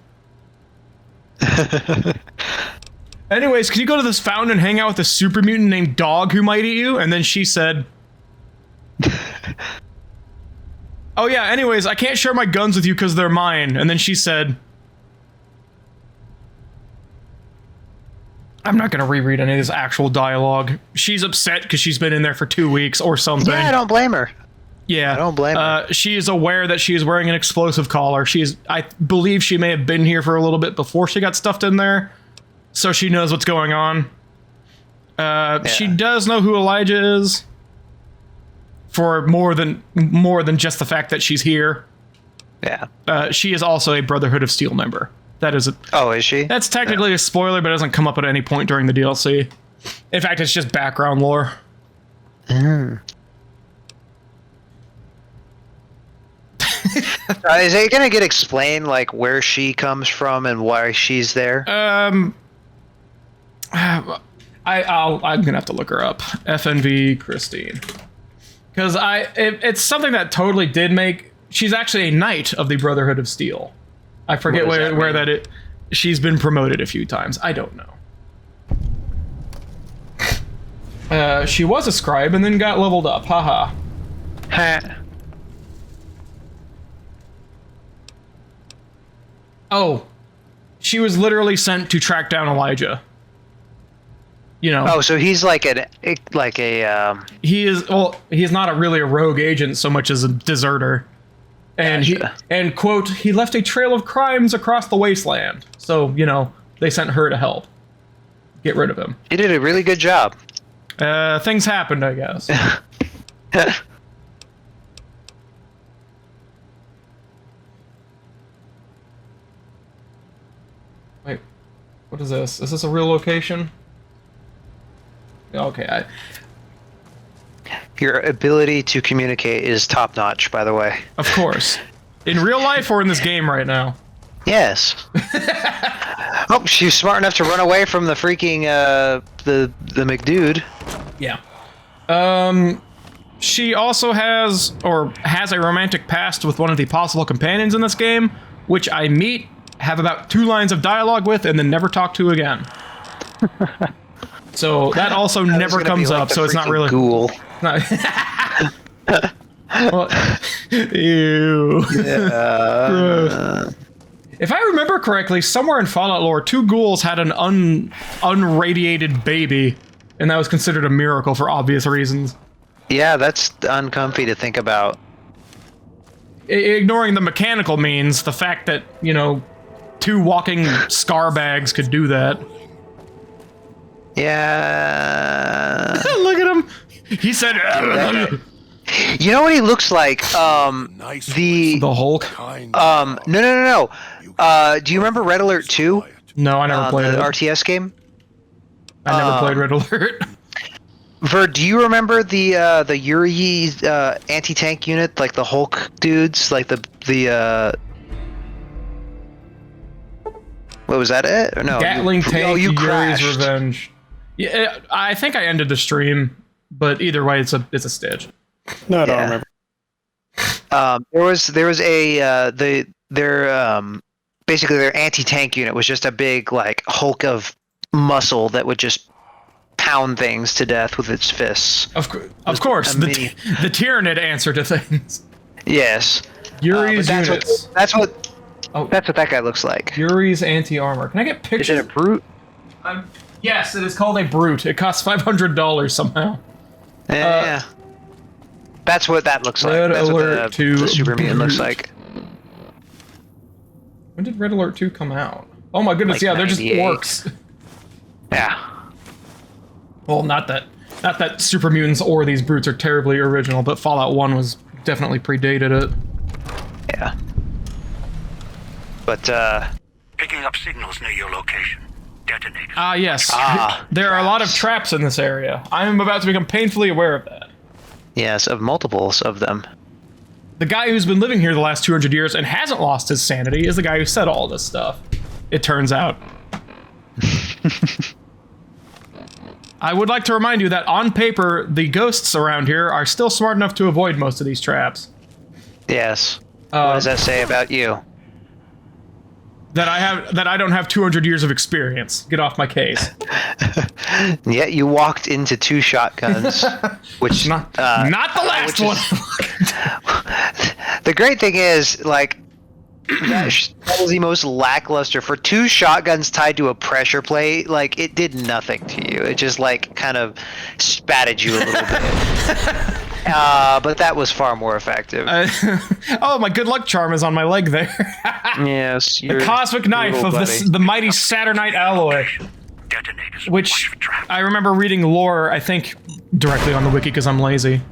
anyways, can you go to this fountain and hang out with a super mutant named Dog who might eat you? And then she said, oh yeah, anyways, I can't share my guns with you because they're mine. And then she said, I'm not going to reread any of this actual dialogue. She's upset because she's been in there for 2 weeks or something. Yeah, I don't blame her. Yeah. I don't blame her. She is aware that she is wearing an explosive collar. I believe she may have been here for a little bit before she got stuffed in there. So she knows what's going on. She does know who Elijah is. For more than just the fact that she's here. Yeah. She is also a Brotherhood of Steel member. That is Oh, is she? That's technically a spoiler, but it doesn't come up at any point during the DLC. In fact, it's just background lore. Is it gonna get explained, like, where she comes from and why she's there? I'm gonna have to look her up. FNV Christine, because it's something that totally did make. She's actually a knight of the Brotherhood of Steel. I forget where that it. She's been promoted a few times. I don't know. She was a scribe and then got leveled up. Haha. Oh, she was literally sent to track down Elijah. You know. Oh, so he's like a. He is. Well, he's not really a rogue agent so much as a deserter. And Gotcha. Quote, he left a trail of crimes across the wasteland. So, you know, they sent her to help get rid of him. He did a really good job. Things happened, I guess. Wait, what is this? Is this a real location? Okay, Your ability to communicate is top notch, by the way. Of course. In real life or in this game right now? Yes. Oh, she's smart enough to run away from the freaking the McDude. Yeah. She also has a romantic past with one of the possible companions in this game, which I meet, have about 2 lines of dialogue with, and then never talk to again. So that also never comes up, so it's not really ghoul. Not well, ew. Yeah. If I remember correctly, somewhere in Fallout lore, 2 ghouls had an unradiated baby, and that was considered a miracle for obvious reasons. Yeah, that's uncomfy to think about. Ignoring the mechanical means, the fact that, you know, 2 walking scar bags could do that. Yeah. Look at him. He said, You know what he looks like? The Hulk. No. Do you remember Red Alert 2? No, I never played the it. RTS game? I never played Red Alert. Ver, do you remember the Yuri anti-tank unit, like the Hulk dudes, like the what was that? It or no? Gatling tank. You Yuri's crashed. Revenge. Yeah, I think I ended the stream, but either way, it's a stitch. No, I don't remember. There was a basically their anti-tank unit was just a big like hulk of muscle that would just pound things to death with its fists. Of course, the Tyranid answer to things. Yes. Yuri's that's units. That's what that guy looks like. Yuri's anti-armor. Can I get pictures? Is it a brute? Yes, it is called a brute. It costs $500 somehow. Yeah. That's what that looks like. Red That's Alert what 2 the Super Mutant looks brute. like. When did Red Alert 2 come out? Oh my goodness, Like yeah, they're just 98. orcs. Yeah. Well, not that Super Mutants or these brutes are terribly original, but Fallout 1 was definitely predated it. Yeah. But Picking up signals near your location. Detonators. Ah, yes. There are a lot of traps in this area. I am about to become painfully aware of that. yes, of multiples of them. The guy who's been living here the last 200 years and hasn't lost his sanity is the guy who said all this stuff. It turns out. I would like to remind you that on paper, the ghosts around here are still smart enough to avoid most of these traps. Yes. What does that say about you? That I don't have 200 years of experience. Get off my case. Yet you walked into 2 shotguns, which Not the last one. The great thing is, like, that was the most lackluster for 2 shotguns tied to a pressure plate. Like, it did nothing to you. It just like kind of spatted you a little bit. But that was far more effective. Oh, my good luck charm is on my leg there. Yes, the cosmic knife of the mighty Saturnite alloy. Detonators. Which I remember reading lore, I think, directly on the wiki because I'm lazy.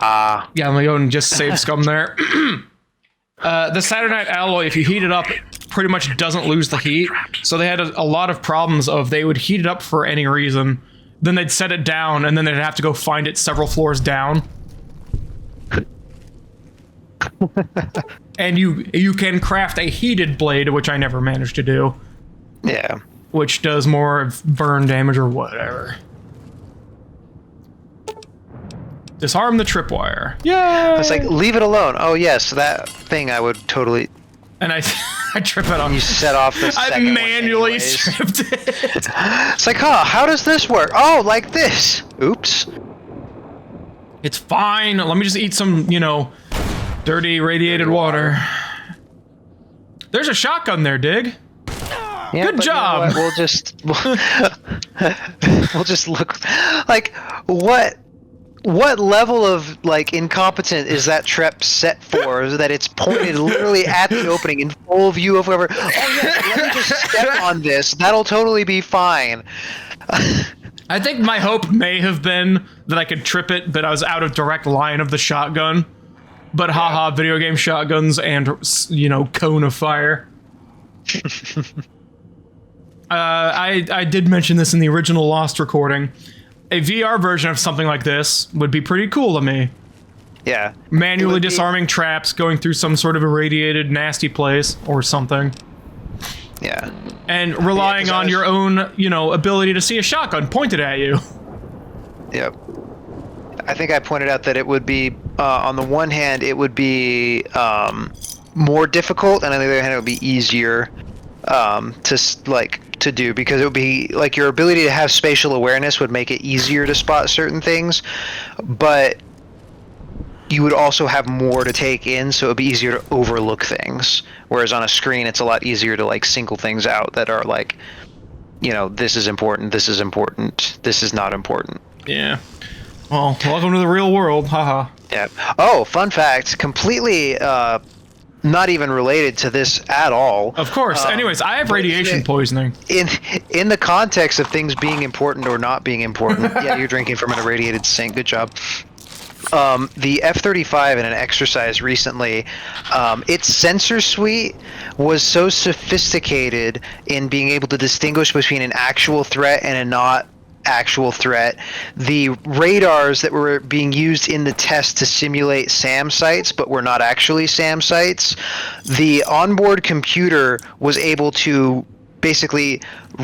Yeah, I'm gonna go and just save scum there. The Saturnite alloy, if you heat it up, pretty much doesn't lose the heat. So they had a lot of problems of they would heat it up for any reason, then they'd set it down, and then they'd have to go find it several floors down. And you can craft a heated blade, which I never managed to do. Yeah. Which does more of burn damage or whatever. Disarm the tripwire. Yeah. It's like, leave it alone. Oh yes, that thing I would totally. And I trip it off. You set off the second I one manually anyways. stripped it. It's like, huh? How does this work? Oh, like this. Oops. It's fine. Let me just eat some, dirty radiated water. There's a shotgun there, Dig. Yeah, Good but job. You know what? We'll just look. Like, what level of like incompetent is that trap set for? That it's pointed literally at the opening in full view of whoever. Oh yeah, let me just step on this. That'll totally be fine. I think my hope may have been that I could trip it, but I was out of direct line of the shotgun. But haha, video game shotguns and, cone of fire. I did mention this in the original Lost recording. A VR version of something like this would be pretty cool to me. Yeah. Manually disarming traps, going through some sort of irradiated nasty place or something. Yeah. And relying on your own, ability to see a shotgun pointed at you. Yep. I think I pointed out that it would be, on the one hand, it would be more difficult, and on the other hand, it would be easier to do, because it would be like your ability to have spatial awareness would make it easier to spot certain things, but you would also have more to take in, so it would be easier to overlook things. Whereas on a screen, it's a lot easier to like single things out that are like, this is important, this is important, this is not important. Yeah. Well, welcome to the real world, haha. Yeah. Oh, fun fact, completely not even related to this at all. Of course. Anyways, I have radiation poisoning. In the context of things being important or not being important, yeah, you're drinking from an irradiated sink. Good job. The F-35 in an exercise recently, its sensor suite was so sophisticated in being able to distinguish between an actual threat and a not actual threat. The radars that were being used in the test to simulate SAM sites but were not actually SAM sites, the onboard computer was able to basically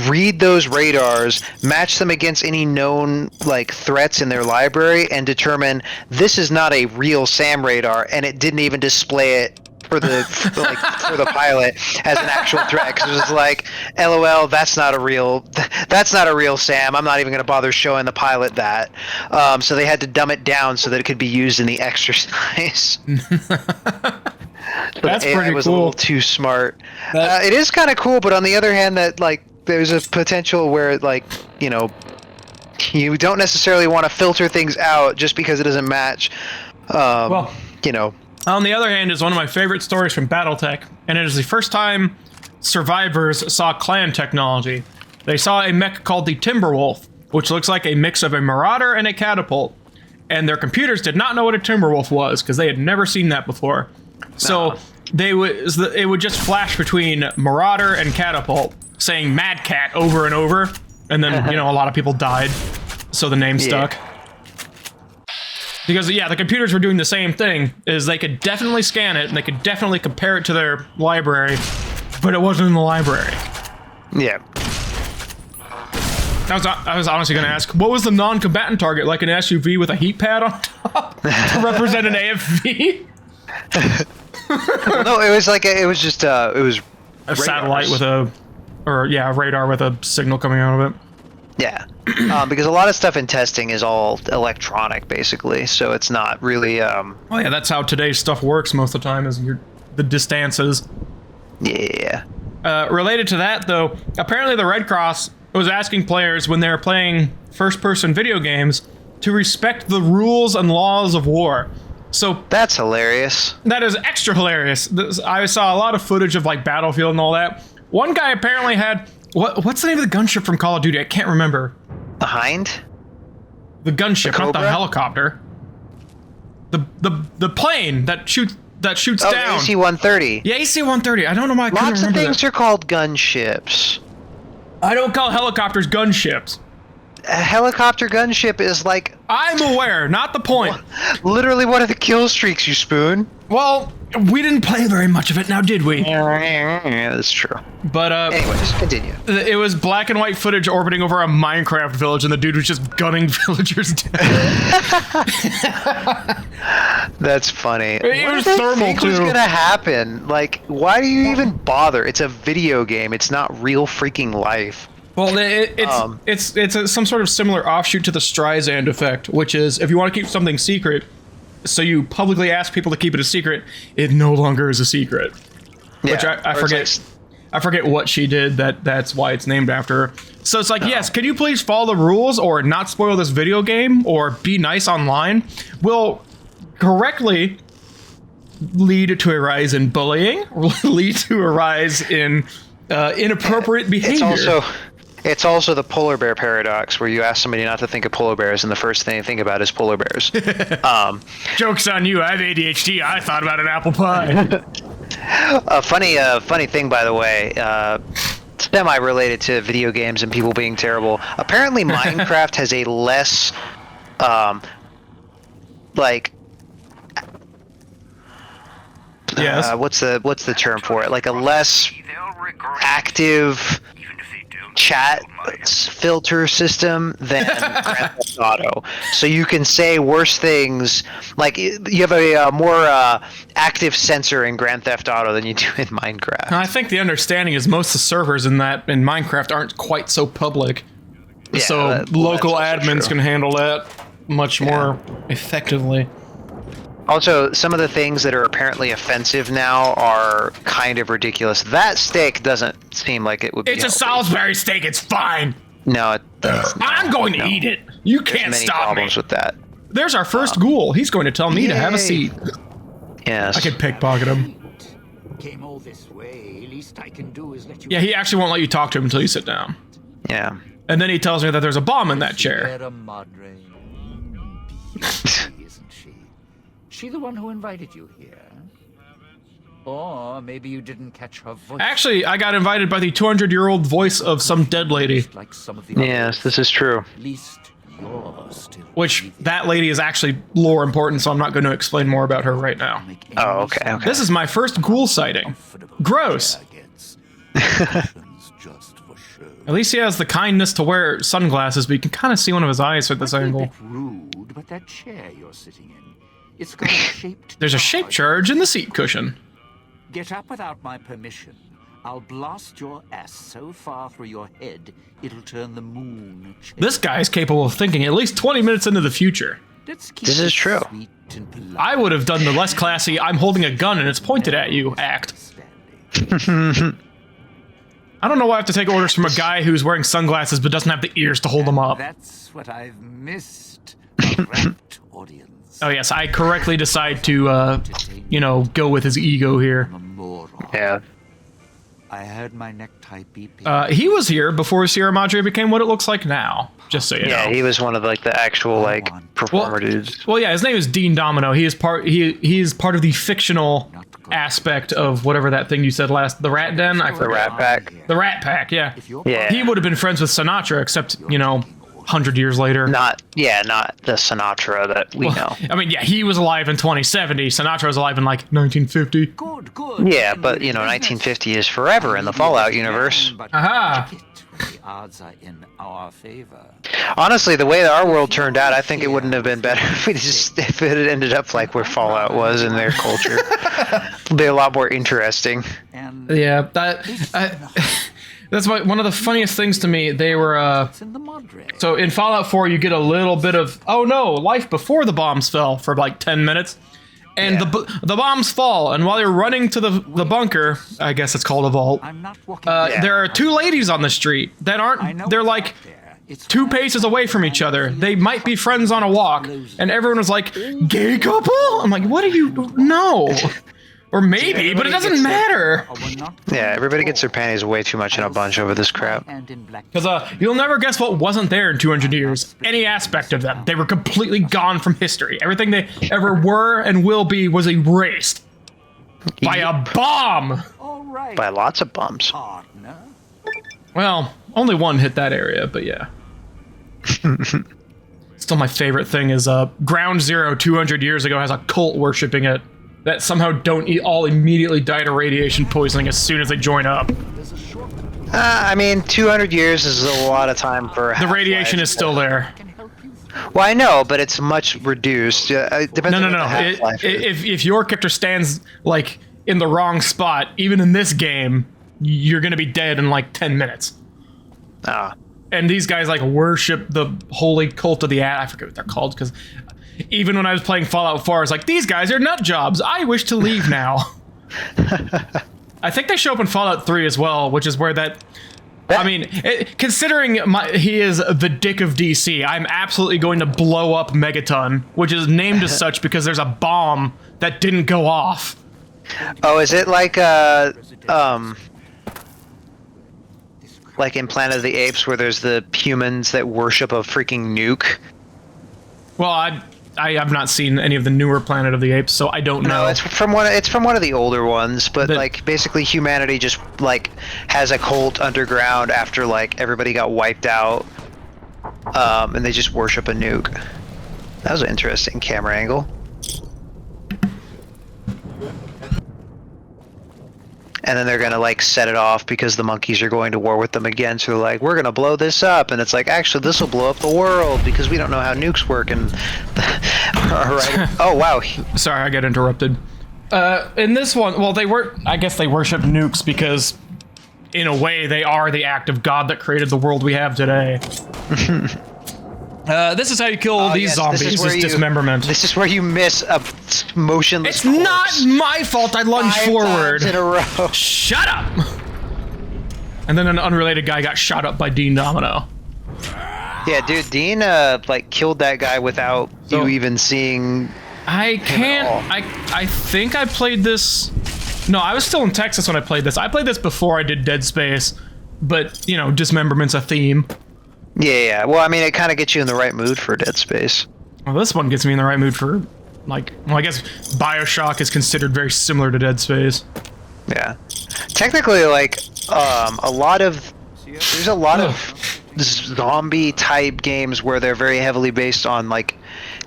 read those radars, match them against any known like threats in their library, and determine this is not a real SAM radar, and it didn't even display it for the pilot as an actual threat, because it was like, LOL, that's not a real SAM. I'm not even going to bother showing the pilot that. So they had to dumb it down so that it could be used in the exercise. That's AI pretty was cool. a little too smart. It is kind of cool, but on the other hand, that like there's a potential where like you don't necessarily want to filter things out just because it doesn't match. On the other hand, is one of my favorite stories from BattleTech, and it is the first time survivors saw clan technology. They saw a mech called the Timberwolf, which looks like a mix of a Marauder and a Catapult, and their computers did not know what a Timberwolf was because they had never seen that before. So it would just flash between Marauder and Catapult, saying Mad Cat over and over, and then a lot of people died, so the name stuck. Because, the computers were doing the same thing, is they could definitely scan it, and they could definitely compare it to their library, but it wasn't in the library. Yeah. I was honestly going to ask, what was the non-combatant target? Like an SUV with a heat pad on top to represent an AFV? No, it was like it was just it was A satellite with a radar with a signal coming out of it. Yeah, because a lot of stuff in testing is all electronic, basically. So it's not really. Oh yeah, that's how today's stuff works most of the time. Is the distances. Yeah. Related to that, though, apparently the Red Cross was asking players when they were playing first-person video games to respect the rules and laws of war. So That's hilarious. that is extra hilarious. I saw a lot of footage of like Battlefield and all that. One guy apparently had what's the name of the gunship from Call of Duty? I can't remember. The Hind? The gunship, not the Cobra? helicopter. The plane that shoots Oh, down. the AC-130. Yeah, AC-130. I don't know why I couldn't Lots of remember things that. are called gunships. I don't call helicopters gunships. A helicopter gunship is like I'm aware, not the point. literally one of the kill streaks, you spoon. Well, we didn't play very much of it now, did we? Yeah, that's true. But Anyways, continue. it was black and white footage orbiting over a Minecraft village, and the dude was just gunning villagers down. That's funny. It What was did they thermal, think was too. gonna happen? Like, why do you even bother? It's a video game. It's not real freaking life. Well, it's some sort of similar offshoot to the Streisand effect, which is if you want to keep something secret, so you publicly ask people to keep it a secret, it no longer is a secret. Which I Or it's forget. like- I forget what she did. That's why it's named after her. So it's like, yes, can you please follow the rules or not spoil this video game or be nice online? Will correctly lead to a rise in bullying, lead to a rise in inappropriate behavior. It's also the polar bear paradox, where you ask somebody not to think of polar bears, and the first thing they think about is polar bears. Joke's on you. I have ADHD. I thought about an apple pie. A funny thing, by the way, semi-related to video games and people being terrible. Apparently, Minecraft has a less, Yes. what's the term for it? Like a less active chat filter system than Grand Theft Auto. So you can say worse things. Like you have a more active censor in Grand Theft Auto than you do in Minecraft. I think the understanding is most of the servers in Minecraft aren't quite so public. Yeah, So that's local also admins true. can handle that much more effectively. Also, some of the things that are apparently offensive now are kind of ridiculous. That steak doesn't seem like it would be It's a healthy. Salisbury steak. It's fine. No, it's I'm going to eat it. You can't many stop me. problems with that. There's our first ghoul. He's going to tell me to have a Yay. seat. Yes. I could pickpocket him. Came all this way. Least I can do is let you. Yeah, he actually won't let you talk to him until you sit down. Yeah. And then he tells me that there's a bomb in that chair. Sierra Madre. Beauty, isn't she? She the one who invited you here? Or maybe you didn't catch her voice. Actually, I got invited by the 200-year-old voice of some dead lady, Like some of the Yes, others. this is true. At least you're still which breathing. that lady is actually lore important, so I'm not going to explain more about her right now. Make any Oh, okay, sound okay. This is my first ghoul sighting. comfortable Gross. chair gets. Emotions just for show. At least he has the kindness to wear sunglasses, but you can kind of see one of his eyes at this Might be a angle. bit rude, but that chair you're sitting in, it's got a shaped. There's a shape charge. charge in the seat cushion. Get up without my permission. I'll blast your ass so far through your head, it'll turn the moon. This guy is capable of thinking at least 20 minutes into the future. Let's keep This is it true. sweet and polite. I would have done the less classy, I'm holding a gun and it's pointed at you act. Standing. I don't know why I have to take orders from a guy who's wearing sunglasses but doesn't have the ears to hold them up. That's what I've missed. A rapt audience. Oh yes, I correctly decide to, go with his ego here. I'm a moron. Yeah. I heard my necktie beeping. He was here before Sierra Madre became what it looks like now, just so you Yeah, know. he was one of the actual performer dudes. Well, yeah, his name is Dean Domino. He is part of the fictional aspect of whatever that thing you said last, the Rat Den. I The forgot. Rat Pack. The Rat Pack, yeah. If you're Yeah. He would have been friends with Sinatra, except 100 years later. Not the Sinatra that we know. I mean, yeah, he was alive in 2070. Sinatra was alive in like 1950. good, good. Yeah, but 1950 is forever in the Fallout universe. Aha. the odds are in our favor. Honestly, the way that our world turned out, I think it wouldn't have been better if it had ended up like where Fallout was in their culture. It'd be a lot more interesting. And Yeah, that's one of the funniest things to me. They were it's in the Madre. so in Fallout 4, you get a little bit of life before the bombs fell for like 10 minutes. And the bombs fall, and while you're running to the bunker, I guess it's called a vault, I'm not walking. there are two ladies on the street that aren't, they're like two paces away from each other. They might be friends on a walk, and everyone was like, gay couple? I'm like, what do you, no. Or maybe, but it doesn't matter. Yeah, everybody gets their panties way too much in a bunch over this crap. Because you'll never guess what wasn't there in 200 years. Any aspect of them. They were completely gone from history. Everything they ever were and will be was erased. By a bomb! All right, By lots of bums. partner. Well, only one hit that area, but yeah. Still my favorite thing is Ground Zero 200 years ago has a cult worshipping it that somehow don't all immediately die to radiation poisoning as soon as they join up. I mean, 200 years is a lot of time for The radiation is still there. Well, I know, but it's much reduced. It depends on what the No. half-life is. If your character stands like in the wrong spot, even in this game, you're gonna be dead in like 10 minutes. Ah. And these guys like worship the holy cult of the I forget what they're called, because even when I was playing Fallout 4, I was like, these guys are nut jobs. I wish to leave now. I think they show up in Fallout 3 as well, which is where I mean, considering he is the dick of DC, I'm absolutely going to blow up Megaton, which is named as such because there's a bomb that didn't go off. Oh, is it like in Planet of the Apes where there's the humans that worship a freaking nuke? Well, I have not seen any of the newer Planet of the Apes, so I don't know. No, it's from one of the older ones, but like basically humanity just like has a cult underground after like everybody got wiped out, and they just worship a nuke. That was an interesting camera angle. And then they're gonna like set it off because the monkeys are going to war with them again. So they're like, we're gonna blow this up, and it's like, actually, this will blow up the world because we don't know how nukes work. And all right. Oh wow. Sorry, I got interrupted. In this one, well, I guess they worship nukes because, in a way, they are the act of God that created the world we have today. This is how you kill these zombies, is dismemberment. This is where you miss a motionless It's not my fault I lunged 5 forward. times in a row. Shut up! And then an unrelated guy got shot up by Dean Domino. Yeah, dude, Dean like killed that guy without you even seeing. I think I played this. No, I was still in Texas when I played this. I played this before I did Dead Space, but you know, dismemberment's a theme. Yeah. Well, I mean, it kind of gets you in the right mood for Dead Space. Well, this one gets me in the right mood for, like, well, I guess BioShock is considered very similar to Dead Space. Yeah. Technically, like, there's a lot of zombie type games where they're very heavily based on like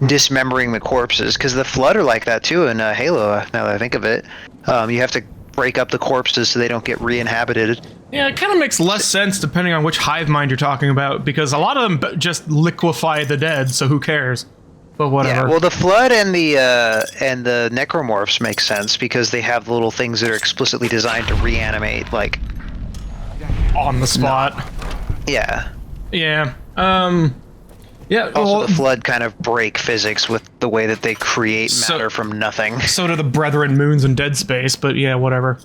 dismembering the corpses, because the Flood are like that too in Halo. Now that I think of it, you have to break up the corpses so they don't get re-inhabited. Yeah, it kind of makes less sense depending on which hive mind you're talking about, because a lot of them just liquefy the dead, so who cares? But whatever. Yeah, well, the Flood and the necromorphs make sense because they have little things that are explicitly designed to reanimate, like on the spot. Yeah. Yeah. Yeah. Also, well, the Flood kind of break physics with the way that they create matter from nothing. So do the Brethren Moons in Dead Space, but yeah, whatever.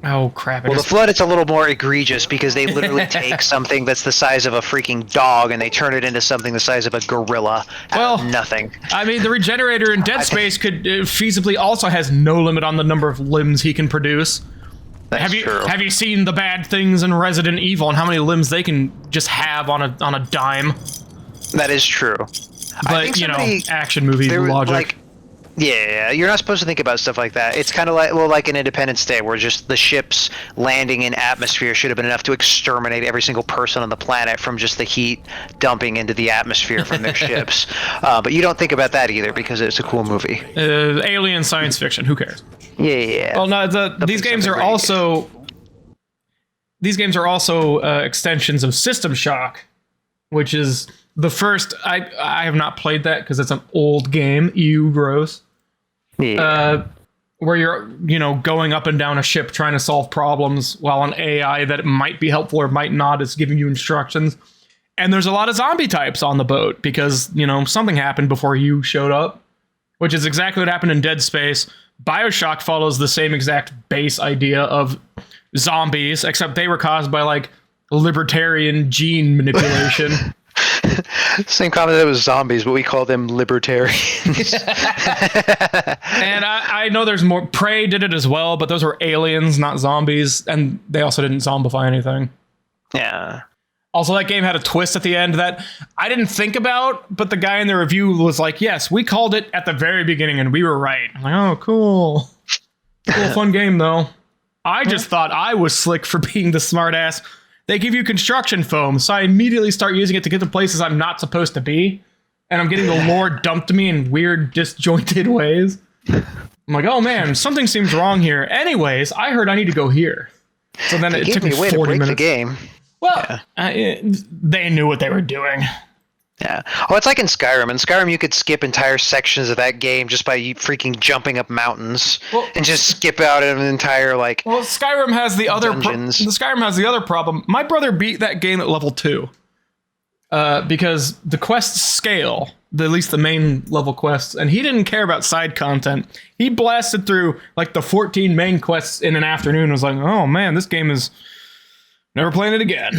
Oh crap! Well, the Flood, it's a little more egregious because they literally take something that's the size of a freaking dog and they turn it into something the size of a gorilla out of nothing. I mean, the Regenerator in Dead Space could feasibly also has no limit on the number of limbs he can produce. That's true. Have you seen the bad things in Resident Evil and how many limbs they can just have on a dime? That is true. But you know, action movie logic. Like, yeah, you're not supposed to think about stuff like that. It's kind of like, well, like in Independence Day, where just the ships landing in atmosphere should have been enough to exterminate every single person on the planet from just the heat dumping into the atmosphere from their ships. But you don't think about that either because it's a cool movie. Alien science fiction. Who cares? Yeah. Well, no, these games are also these games are also extensions of System Shock, which is the first. I have not played that because it's an old game. Ew, gross. Yeah. Where you're, going up and down a ship trying to solve problems while an AI that might be helpful or might not is giving you instructions. And there's a lot of zombie types on the boat because, something happened before you showed up, which is exactly what happened in Dead Space. BioShock follows the same exact base idea of zombies, except they were caused by, like, libertarian gene manipulation. Same comment that was zombies, but we call them libertarians. And I know there's more. Prey did it as well, but those were aliens, not zombies, and they also didn't zombify anything. Yeah. Also, that game had a twist at the end that I didn't think about, but the guy in the review was like, yes, we called it at the very beginning, and we were right. I'm like, oh, cool. Cool, fun game, though. I just thought I was slick for being the smartass. They give you construction foam, so I immediately start using it to get to places I'm not supposed to be, and I'm getting the lore dumped to me in weird, disjointed ways. I'm like, oh man, something seems wrong here. Anyways, I heard I need to go here. So then it took me 40 to break minutes. The game. Well, they knew what they were doing. Yeah. Oh, it's like in Skyrim. In Skyrim, you could skip entire sections of that game just by freaking jumping up mountains and just skip out an entire Well, Skyrim has the other dungeons. Skyrim has the other problem. My brother beat that game at level 2 because the quests scale, at least the main level quests, and he didn't care about side content. He blasted through like the 14 main quests in an afternoon. And was like, oh man, this game is never playing it again.